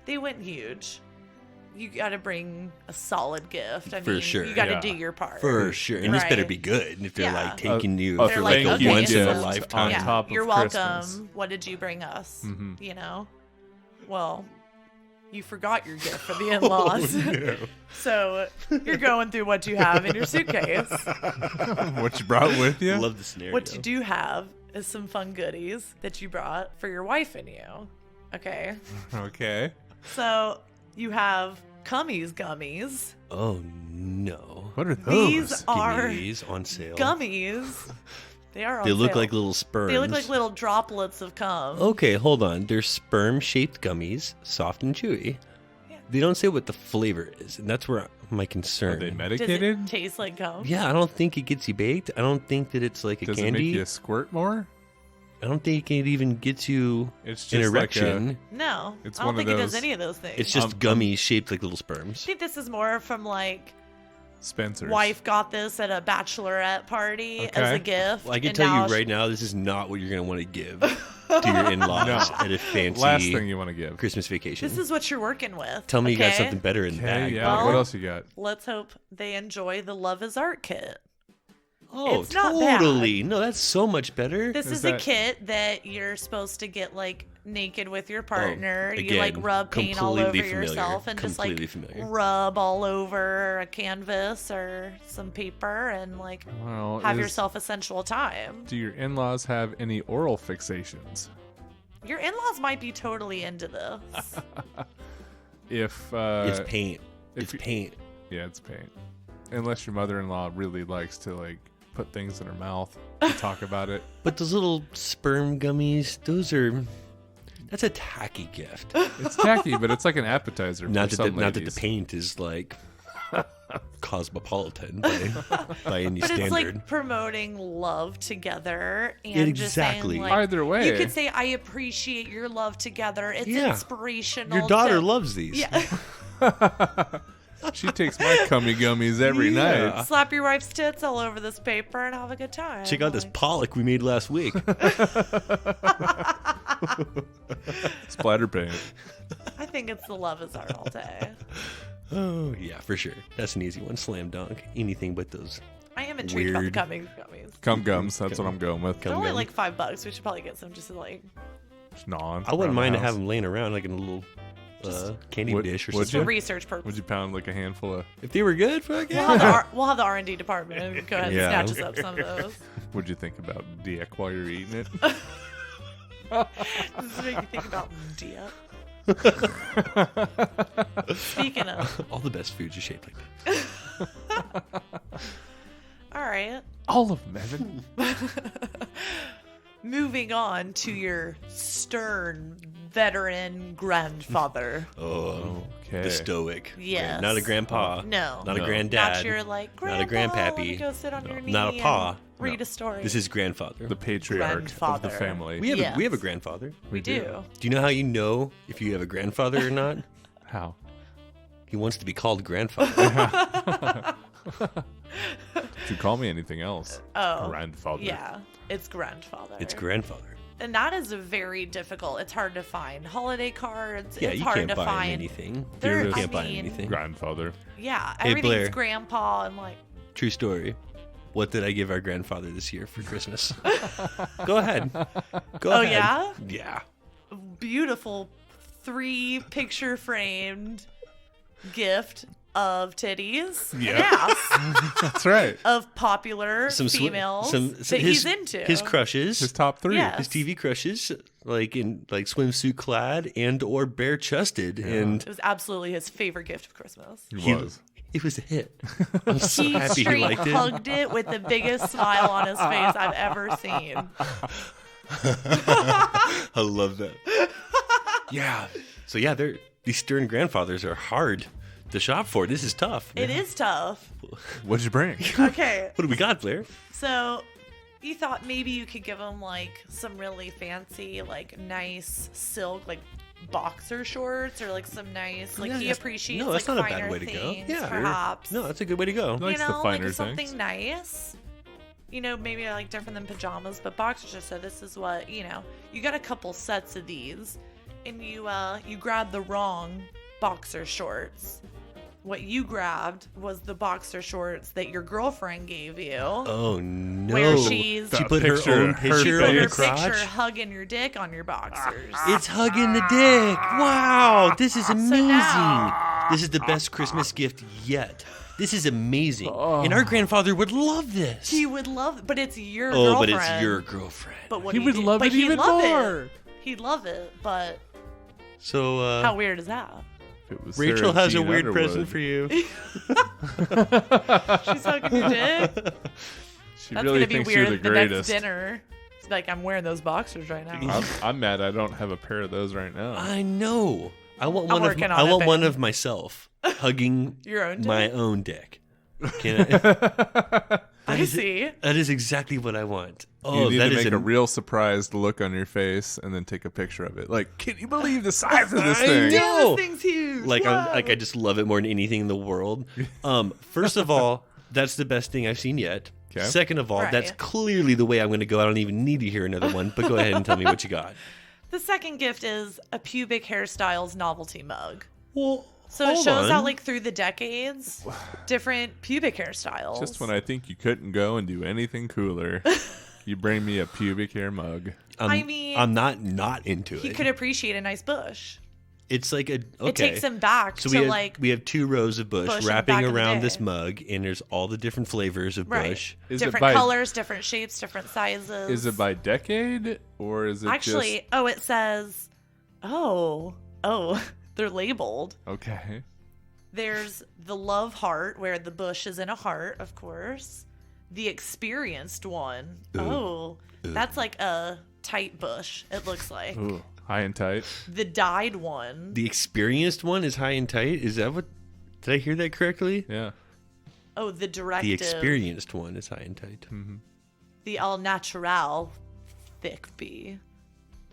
They went huge. You got to bring a solid gift. I For mean, sure, you got to yeah. do your part. For sure. And this better Right. be good if they're Yeah. like taking you a They're for like, like a okay, once in a gift lifetime. on Yeah, top of you're Christmas. welcome. What did you bring us? Mhm. You know? Well, you forgot your gift for the in-laws. So you're going through what you have in your suitcase. What you brought with you? Love the scenario. What you do have is some fun goodies that you brought for your wife and you. Okay. Okay. So you have Cummies gummies. Oh no. What are those? These are Gummies on sale. gummies. They are on They look sale. like little sperms. They look like little droplets of cum. Okay, hold on. They're sperm-shaped gummies, soft and chewy. Yeah. They don't say what the flavor is, and that's where my Are concern. they Does medicated? it taste like cum? Yeah, I don't think it gets you baked. I don't think that it's like a Does it candy. make you squirt more? I don't think it even gets you It's just an like erection. No. It's I don't one of think it does those- any of those things. It's just gummies shaped like little sperms. I think this is more from like Spencer's. wife got this at a bachelorette party as Okay. a gift. Well, I can and tell now you right now, this is not what you're going to want to give to your in-laws No. at a fancy Last thing you want to give. Christmas vacation. This is what you're working with. Tell me you got okay? something better in the Okay, bag. yeah. Well- What else you got? Let's hope they enjoy the Love is Art kit. Oh, It's not bad. totally. No, that's so much better. This Is is a that- kit that you're supposed to get like naked with your partner. You again, like rub paint all over completely familiar. yourself and just like Completely familiar. rub all over a canvas or some paper and like Well, have yourself a sensual time. Do your in-laws have any oral fixations? Your in-laws might be totally into this. If It's paint. if It's you- paint. yeah, it's paint. Unless your mother-in-law really likes to like put things in her mouth to talk about it. But those little sperm gummies, that's a tacky gift. It's tacky, but it's like an appetizer. Not for that, some not that the ladies. paint is like cosmopolitan by any But standard. it's like promoting love together and just Exactly. saying like Either way. you could say I appreciate your love together. It's Yeah. inspirational. Your daughter to- loves these. Yeah. She takes my cummy gummies every Yeah. night. Slap your wife's tits all over this paper and have a good time. Check out this Like, Pollock we made last week. Splatter paint. I think it's the love is art all day. Oh, yeah, for sure. That's an easy one. Slam dunk. Anything but those. I am intrigued about the Weird. gummies. Cum gums. That's what I'm going with. They're only gum. like $5. We should probably get some just to like. Just gnawing I wouldn't around mind the to have house. them laying around like in a little candy would- dish or would For something. research purposes. Would you pound like a handful of? If they were good, fuck We'll have, yeah. we'll have the R&D department and go ahead and Yeah. snatch us up some of those. What'd you think about dick while you're eating it? This make you think about Dia. Speaking of, All the best foods are shaped like that. all right. All of them, Evan. Moving on to your stern veteran grandfather. Oh, Okay. the stoic. Yes. Not a grandpa. No. Not a No. granddad. Not your like Not a grandpa. Let me grandpappy. go sit on your knee. Not a pa. and Read No. a story. This is grandfather. The patriarch of Grandfather. the family. We have Yes. we have a grandfather. we do. Do you know how you know if you have a grandfather or not? How? He wants to be called grandfather. If you call me anything else, Oh, grandfather. yeah. It's grandfather. It's grandfather. And that is a very difficult. It's hard to find holiday cards. Yeah, it's you hard can't to buy him find. anything. There- You I can't buy him mean- anything. Grandfather. Yeah, Hey, everything's Blair. grandpa and like. True story. What did I give our grandfather this year for Christmas? Go ahead. Go Oh ahead. yeah, Yeah. beautiful 3 picture framed gift of titties and ass That's right. of popular Some females some that he's into. his crushes, His top 3. Yeah. his TV crushes, like in like swimsuit clad and or bare chested, and It was absolutely his favorite gift of Christmas. He he- was. it was a hit. I'm so He happy he straight liked it. hugged it with the biggest smile on his face I've ever seen. I love that. Yeah. So yeah, these stern grandfathers are hard to shop for. This is tough. It is tough. What'd you bring? Okay, What do we got, Blair? so you thought maybe you could give him like some really fancy, like nice silk, like boxer shorts, or like some nice, like Yeah, he that's- appreciates no, that's like not a finer bad way to go. things, Yeah. perhaps. No, that's a good way to go. Likes the like finer something things. nice. You know, maybe like different than pajamas, but boxers. Just so this is what you got a couple sets of these, and you grabbed the wrong boxer shorts. What you grabbed was the boxer shorts that your girlfriend gave you. Oh no! Where she's- she Got a put her picture own of her picture face. on Your your crotch. picture hugging your dick on your boxers. It's hugging the dick. Wow, this is amazing. now- This is the best Christmas gift yet. This is amazing, and our grandfather would love this. He would love, but it's your Oh, but girlfriend. it's your girlfriend. But what He do would you do? love But it he'd even love more. It. He'd love it, but So how weird is that? If it was Rachel Sarah has a Jean weird Underwood, present for you. She's hugging your dick. She That's really gonna be thinks weird you're the at the next greatest. dinner. It's like I'm wearing those boxers right now. I'm mad I don't have a pair of those right now. I know. I want I'm one of. working I on it, want one babe. of myself hugging Your own dick? my own dick. Can I? I see. That is exactly what I want. You Oh, need that to is make a real surprised look on your face and then take a picture of it. Like, can you believe the size of this I thing? know. This thing's huge. like Wow. I just love it more than anything in the world. First of all, that's the best thing I've seen yet. Okay. Second of all, Right. that's clearly the way I'm going to go. I don't even need to hear another one, but go ahead and tell me what you got. The second gift is a pubic hairstyles novelty mug. Well, So it hold shows on. out like through the decades, different pubic hairstyles. Just when I think you couldn't go and do anything cooler, you bring me a pubic hair mug. I mean, I'm not into he it. could appreciate a nice bush. It's like a okay. It takes him back So to we have 2 rows of bush Bush in wrapping back in the around day. this mug, and there's all the different flavors of right. bush. Is it different by- colors, different shapes, different sizes. Is it by decade or is it Actually, just... it says, oh, they're labeled. Okay. There's the love heart, where the bush is in a heart, of course. The experienced one. That's like a tight bush, it looks like. Ooh, high and tight. The dyed one. The experienced one is high and tight. Is that what? Did I hear that correctly? Yeah. Oh, the directive. The experienced one is high and tight. The all natural thick bee.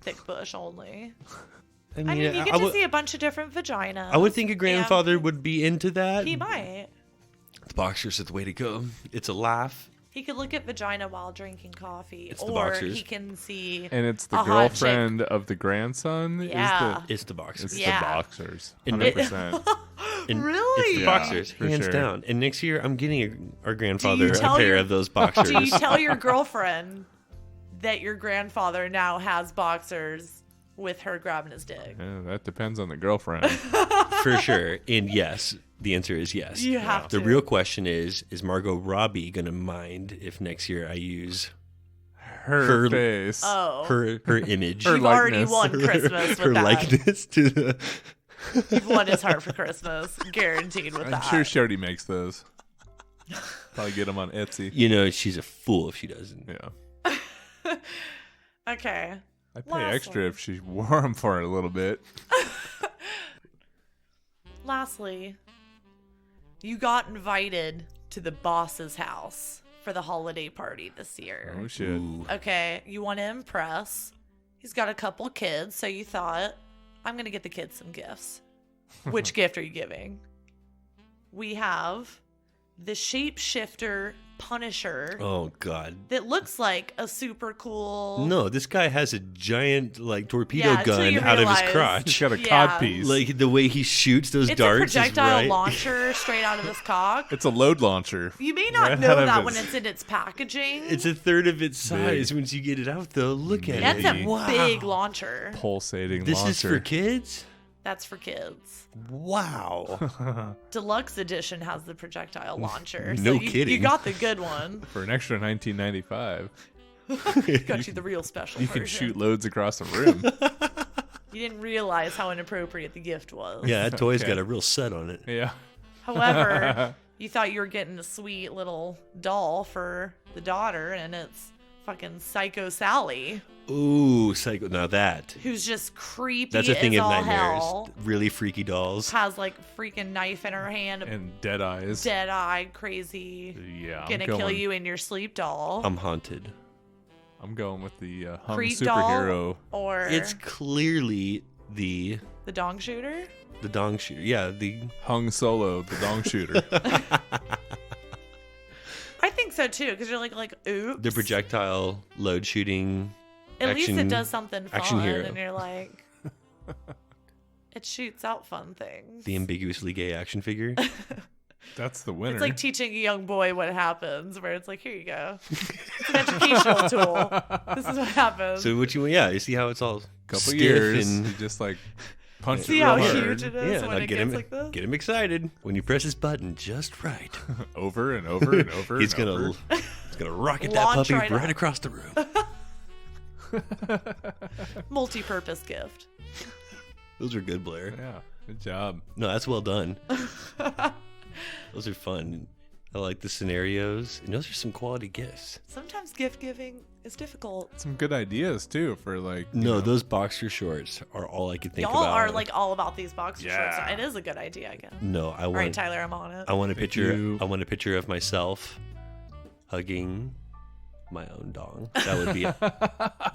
Thick bush only. I I mean, you get to see a bunch of different vaginas. I would think a grandfather and would be into that. He might. The boxers are the way to go. It's a laugh. He could look at vagina while drinking coffee. It's the or boxers. he can see And it's the a hot chick. girlfriend of the grandson? Yeah. It's the boxers. It's Yeah. the boxers. And 100%. And Really? It's the Yeah, boxers, for hands sure. down. And next year, I'm getting our grandfather a tell pair your- of those boxers. Do you tell your girlfriend that your grandfather now has boxers with her grabbing his dick? Yeah, that depends on the girlfriend. For sure. And yes, the answer is yes. You have The to. real question is Margot Robbie going to mind if next year I use Her face. Oh. her image, Her You've already likeness. won Christmas with her that. likeness to the... You've won his heart for Christmas. Guaranteed with I'm that. sure she already makes those. Probably get them on Etsy. You know, she's a fool if she doesn't. Yeah. Okay. I'd pay Last extra one. if she wore them for a little bit. Lastly, you got invited to the boss's house for the holiday party this year. Oh, shit. Ooh. Okay, you want to impress. He's got a couple kids, so you thought, I'm going to get the kids some gifts. Which gift are you giving? We have the Shapeshifter Punisher Oh, God. that looks like a super cool... No, this guy has a giant, like, torpedo Yeah, till gun you out of his realize- crotch. She's got a Yeah. codpiece. Like, the way he shoots those It's darts a is projectile right. launcher straight out of his cock. It's a load launcher. You may not Right know out of that his- when it's in its packaging. It's a third of its size once you get it out, though. Look at That's it. a Wow. big launcher. Pulsating This launcher. is for kids? That's for kids. Wow. Deluxe edition has the projectile launcher. No so you kidding. got the good one. For an extra $19.95. Got you the real special You version. can shoot loads across the room. You didn't realize how inappropriate the gift was. Yeah, that toy's Okay. got a real set on it. Yeah. However, you thought you were getting a sweet little doll for the daughter, and it's fucking Psycho Sally, Ooh, psycho. Now that. who's just creepy That's a thing as of all nightmares. hell. Really freaky dolls. Has like freaking knife in her hand, And dead eyes. dead-eyed, crazy, Yeah. gonna kill you in your sleep doll. I'm haunted. I'm going with the hung Creep superhero. doll or It's clearly the the dong shooter. dong shooter. Yeah, the Hung Solo, the dong shooter. I think so too, because you're like, oops. the projectile load shooting. At least action- it does something fun, action hero. and you're like, it shoots out fun things. The ambiguously gay action figure. That's the winner. It's like teaching a young boy what happens, where it's like, here you go. It's an educational tool. This is what happens. So what you? Yeah, you see how it's all couple stiff years. and You just like punch See it how real hard. huge it is yeah, when now it get gets him like this? get him excited when you press his button just right. Over and over and over. He's and gonna over. he's gonna rocket that Launch puppy right right up. across the room. Multi-purpose gift. Those are good, Blair. Yeah. Good job. No, that's well done. Those are fun. I like the scenarios, and those are some quality gifts. Sometimes gift giving is difficult. Some good ideas too for like. you No, know, those boxer shorts are all I could think Y'all about. are like all about these boxer shorts. Yeah. It is a good idea, I guess. No, I All right, want. Tyler, I'm on it. I want a Thank picture. you. I want a picture of myself hugging my own dong. That would be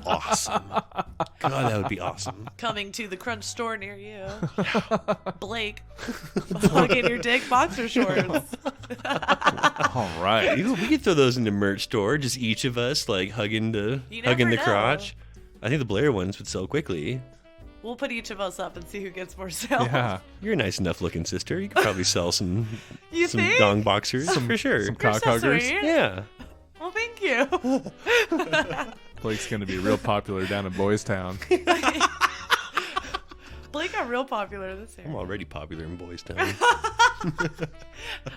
awesome. God, that would be awesome. Coming to the Crunch store near you. Blake, plug in your dick boxer shorts. All right. We could throw those in the merch store. Just each of us like hugging the You never know. crotch. I think the Blair ones would sell quickly. We'll put each of us up and see who gets more sales. Yeah. You're a nice enough looking sister. You could probably sell some You some think? dong boxers for sure. Some You're cock so huggers. sweet. Yeah. Well, thank you. Blake's going to be real popular down in Boys Town. Blake got real popular this year. I'm already popular in Boys Town.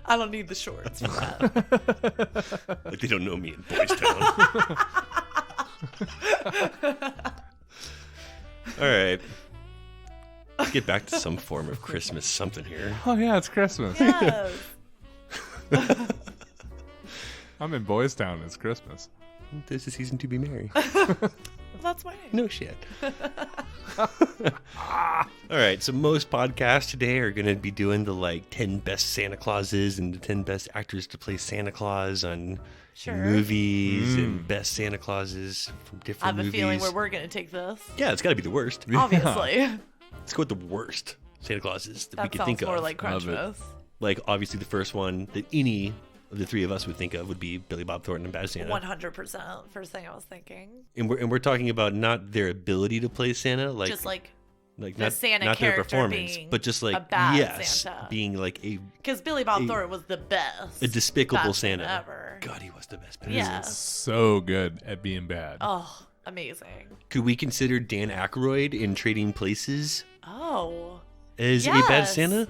I don't need the shorts for that. Like they don't know me in Boys Town. All right. Let's get back to some form of Christmas something here. Oh, yeah, it's Christmas. Yes. I'm in Boys Town. It's Christmas. This is season to be merry. That's my name. No shit. All right, so most podcasts today are going to be doing the like 10 best Santa Clauses and the 10 best actors to play Santa Claus on Sure. movies and best Santa Clauses from I different have a movies. feeling where we're going to take this. Yeah, it's got to be the worst. Obviously. Let's go with the worst Santa Clauses that we That could sounds think more of. like Love it. Crunchmas. Like, obviously, the first one that any of the three of us would think of would be Billy Bob Thornton and Bad Santa. 100%. First thing I was thinking. And we're talking about not their ability to play Santa, like Just like, like the not, Santa not their character performance, being but just like a bad yes, Santa. being like because Billy Bob Thornton was the best. a despicable bad Santa. ever. God, he was the best. Bad Yeah. Santa. So good at being bad. Oh, amazing. Could we consider Dan Aykroyd in Trading Places Oh. as a bad Yes. Santa?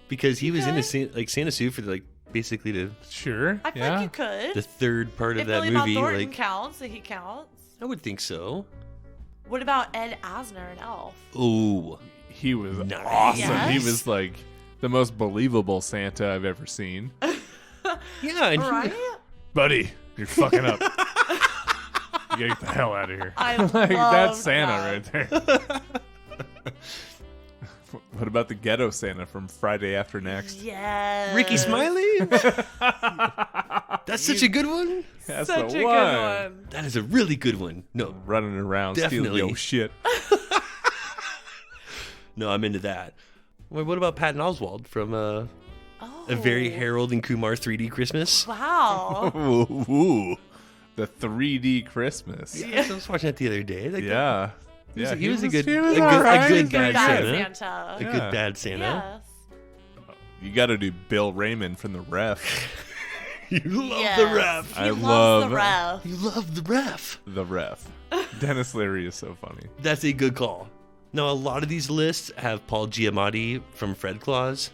Because he was in a could. Santa suit for like basically Sure. I feel yeah. like you could. the third part if of that Billy Bob movie. Thornton Like counts, he counts. I would think so. What about Ed Asner and Elf? Oh, He was Nice. awesome. Yes. He was like the most believable Santa I've ever seen. yeah, and he- Right? Buddy, you're fucking up. You gotta get the hell out of here. I like loved that's Santa that. right there. What about the ghetto Santa from Friday After Next? Yes. Ricky Smiley. That's such a good one. That's Such the a one. good one. That is a really good one. No, Running around Definitely. stealing your shit. no, I'm into that. Wait, what about Patton Oswalt from Oh. A Very Harold and Kumar 3D Christmas? Wow. Ooh, the 3D Christmas. Yeah, I was watching that the other day. Like, Yeah. He Yeah, was a good, he was a all right. good bad Bad Santa. Santa. A Yeah. good bad Santa. Yes. You got to do Bill Raymond from The Ref. You love Yes. the ref. He I loves love- the ref. You love the ref. The Ref. Dennis Leary is so funny. That's a good call. Now, a lot of these lists have Paul Giamatti from Fred Claus.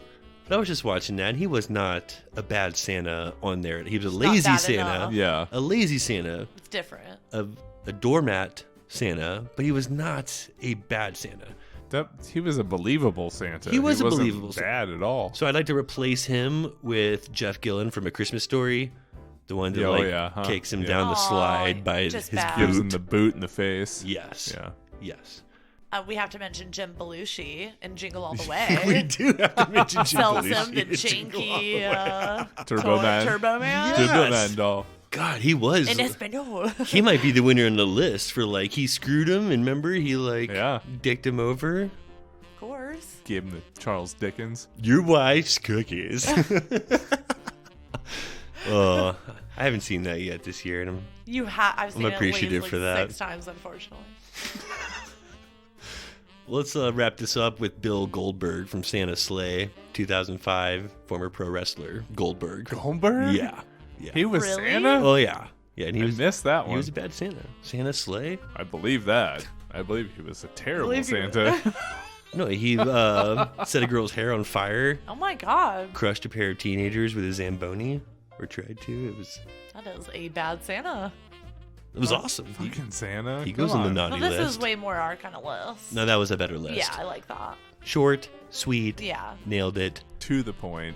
But I was just watching that, and he was not a bad Santa on there. He was a not lazy bad Santa. enough. Yeah. A lazy Santa. It's different. A doormat Santa, but he was not a bad Santa. He was a believable Santa. He was a wasn't believable bad at all. So I'd like to replace him with Jeff Gillen from A Christmas Story. The one that Oh, like yeah, huh? kicks him Yeah. down the Aw, slide by his just bad. Gives him boot. the boot in the face. Yes. Yeah. Yes. We have to mention Jim Belushi in Jingle All the We Way. do have to mention Jim Sells Belushi him the in Jingle All the janky Way. Turbo Man. Turbo Man. Yeah. Turbo Yes. Man doll. God, he was. In Espanol. He might be the winner on the list for like he screwed him, and remember he like Yeah. dicked him over. Of course. Gave him the Charles Dickens. Your wife's cookies. I haven't seen that yet this year, and I've seen I'm it appreciative at least for that. 6 times, unfortunately. let's wrap this up with Bill Goldberg from Santa's Sleigh, 2005, former pro wrestler Goldberg. Goldberg? Yeah, yeah. He was Really? Santa? Oh yeah, yeah. And he I was missed that he one. was a bad Santa. Santa's Sleigh. I believe that. I believe he was a terrible Believe you. Santa. No, he set a girl's hair on fire, Oh my god. crushed a pair of teenagers with a Zamboni, or tried to. That is a bad Santa. It was awesome. Fucking Santa. He Come goes on the on. naughty Well, this list. is way more our kind of list. No, that was a better list. Yeah, I like that. Short, sweet, Yeah. nailed it. To the point.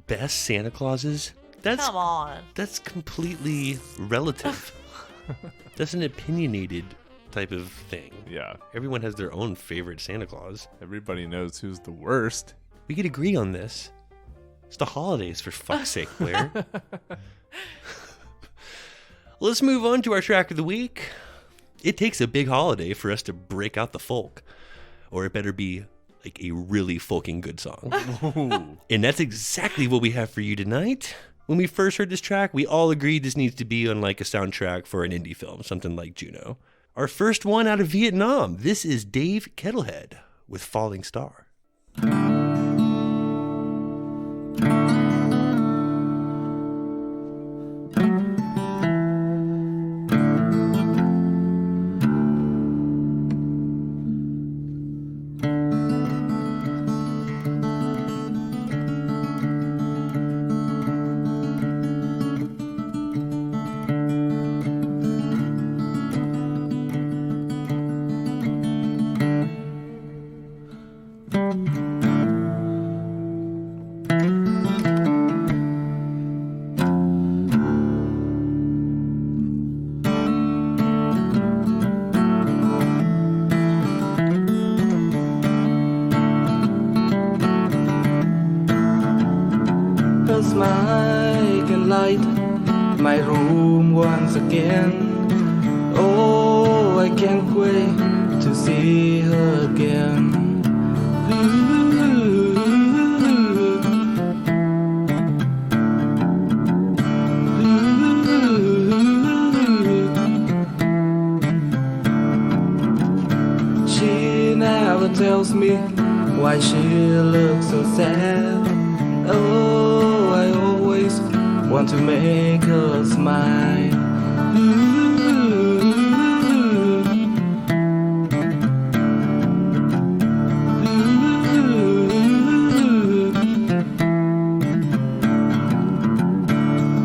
Best Santa Clauses? That's Come on. that's completely relative. That's an opinionated type of thing. Yeah. Everyone has their own favorite Santa Claus. Everybody knows who's the worst. We could agree on this. It's the holidays, for fuck's sake, Blair. Let's move on to our track of the week. It takes a big holiday for us to break out the folk, or it better be like a really folking good song. And that's exactly what we have for you tonight. When we first heard this track, we all agreed this needs to be on like a soundtrack for an indie film, something like Juno. Our first one out of Vietnam. This is Dave Kettlehead with Falling Star. A smile can light my room once again. Oh, I can't wait to see her again. She never tells me why she looks so sad. Oh, I always want to make her smile.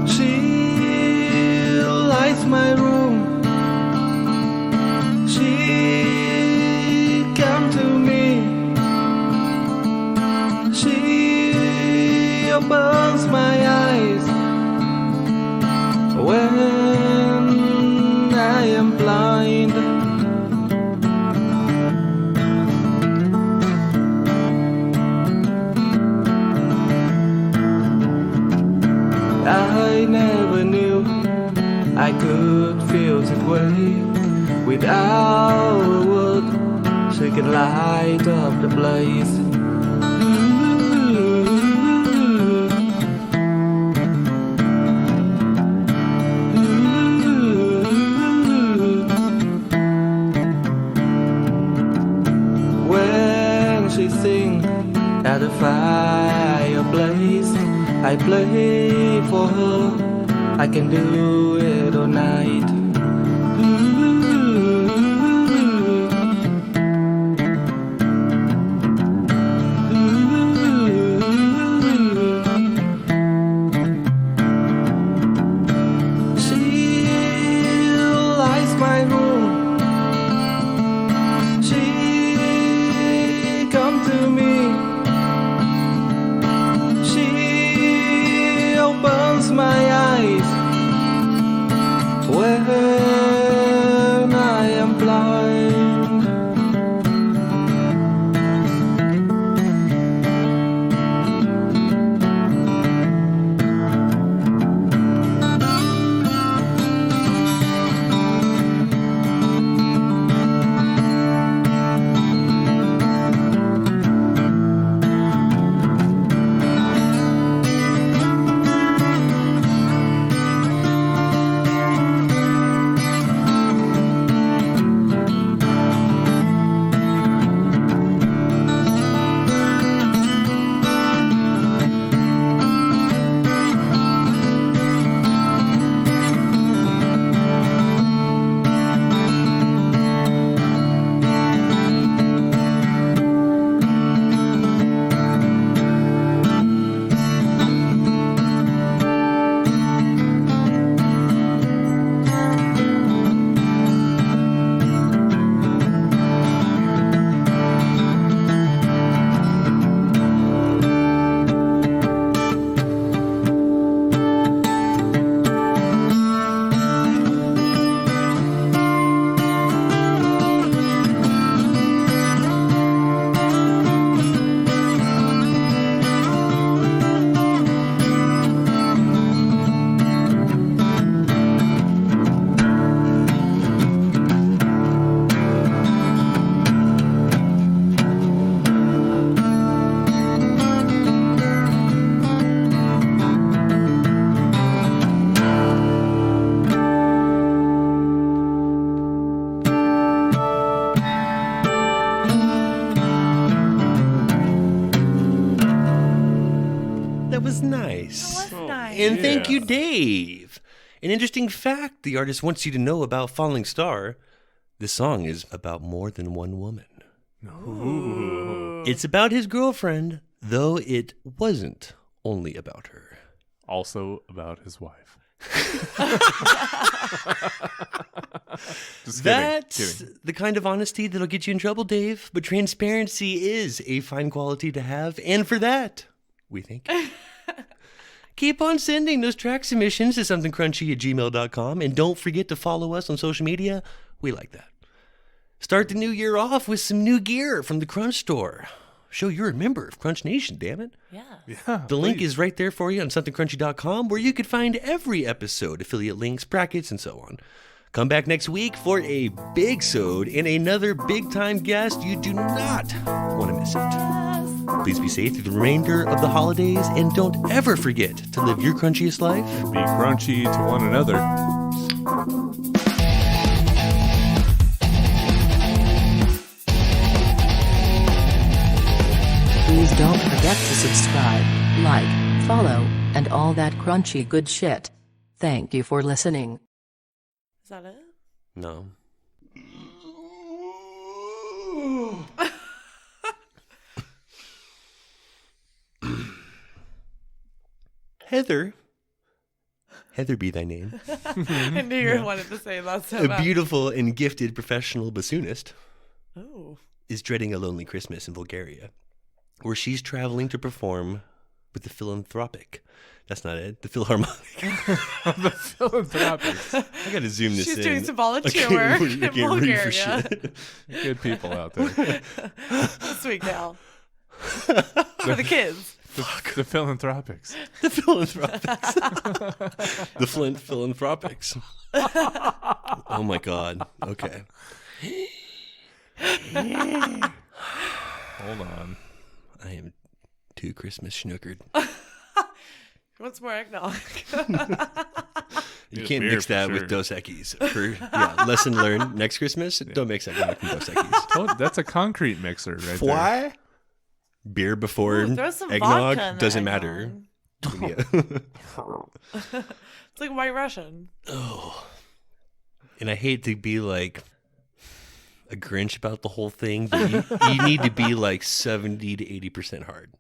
She lights my room. She come to me. She opens my eyes when I am blind. I never knew I could feel that way. Without a word, she can light up the blaze. Sing at the fireplace, I play for her. I can do it all night. She lights my room. She come to me. She opens my eyes when That was nice. That was nice. And thank you, Dave. An interesting fact the artist wants you to know about Falling Star. This song is about more than one woman. Ooh. It's about his girlfriend, though it wasn't only about her. Also about his wife. Just That's kidding. the kind of honesty that'll get you in trouble, Dave. But transparency is a fine quality to have. And for that, we thank you. Keep on sending those track submissions to somethingcrunchy@gmail.com. And don't forget to follow us on social media. We like that. Start the new year off with some new gear from the Crunch Store. Show you're a member of Crunch Nation, damn it. Yeah, The link is right there for you on somethingcrunchy.com, where you can find every episode, affiliate links, brackets, and so on. Come back next week for a big sode and another big-time guest. You do not want to miss it. Please be safe through the remainder of the holidays, and don't ever forget to live your crunchiest life. Be crunchy to one another. Please don't forget to subscribe, like, follow, and all that crunchy good shit. Thank you for listening. Is that it? No. Heather be thy name. I knew you wanted to say that so A bad. beautiful and gifted professional bassoonist Oh. is dreading a lonely Christmas in Bulgaria, where she's traveling to perform with the philanthropic. That's not it. The Philharmonic. The philanthropics. I gotta zoom this in. She's doing some volunteer I can't work read- I in can't read for Bulgaria. shit. Good people out there. Sweet gal. For the kids. The philanthropics. The Philanthropics. The Flint Philanthropics. Oh my God. Okay. Hold on. I am too Christmas schnookered. What's more eggnog? You Need a can't beer mix for that sure. with Dos Equis. Lesson learned next Christmas. Don't mix that from Dos Equis. Oh, that's a concrete mixer right there. Why? Beer before Ooh, throw some eggnog vodka in the doesn't eggnog. matter. Yeah. It's like White Russian. And I hate to be like a Grinch about the whole thing, but you need to be like 70 to 80% hard.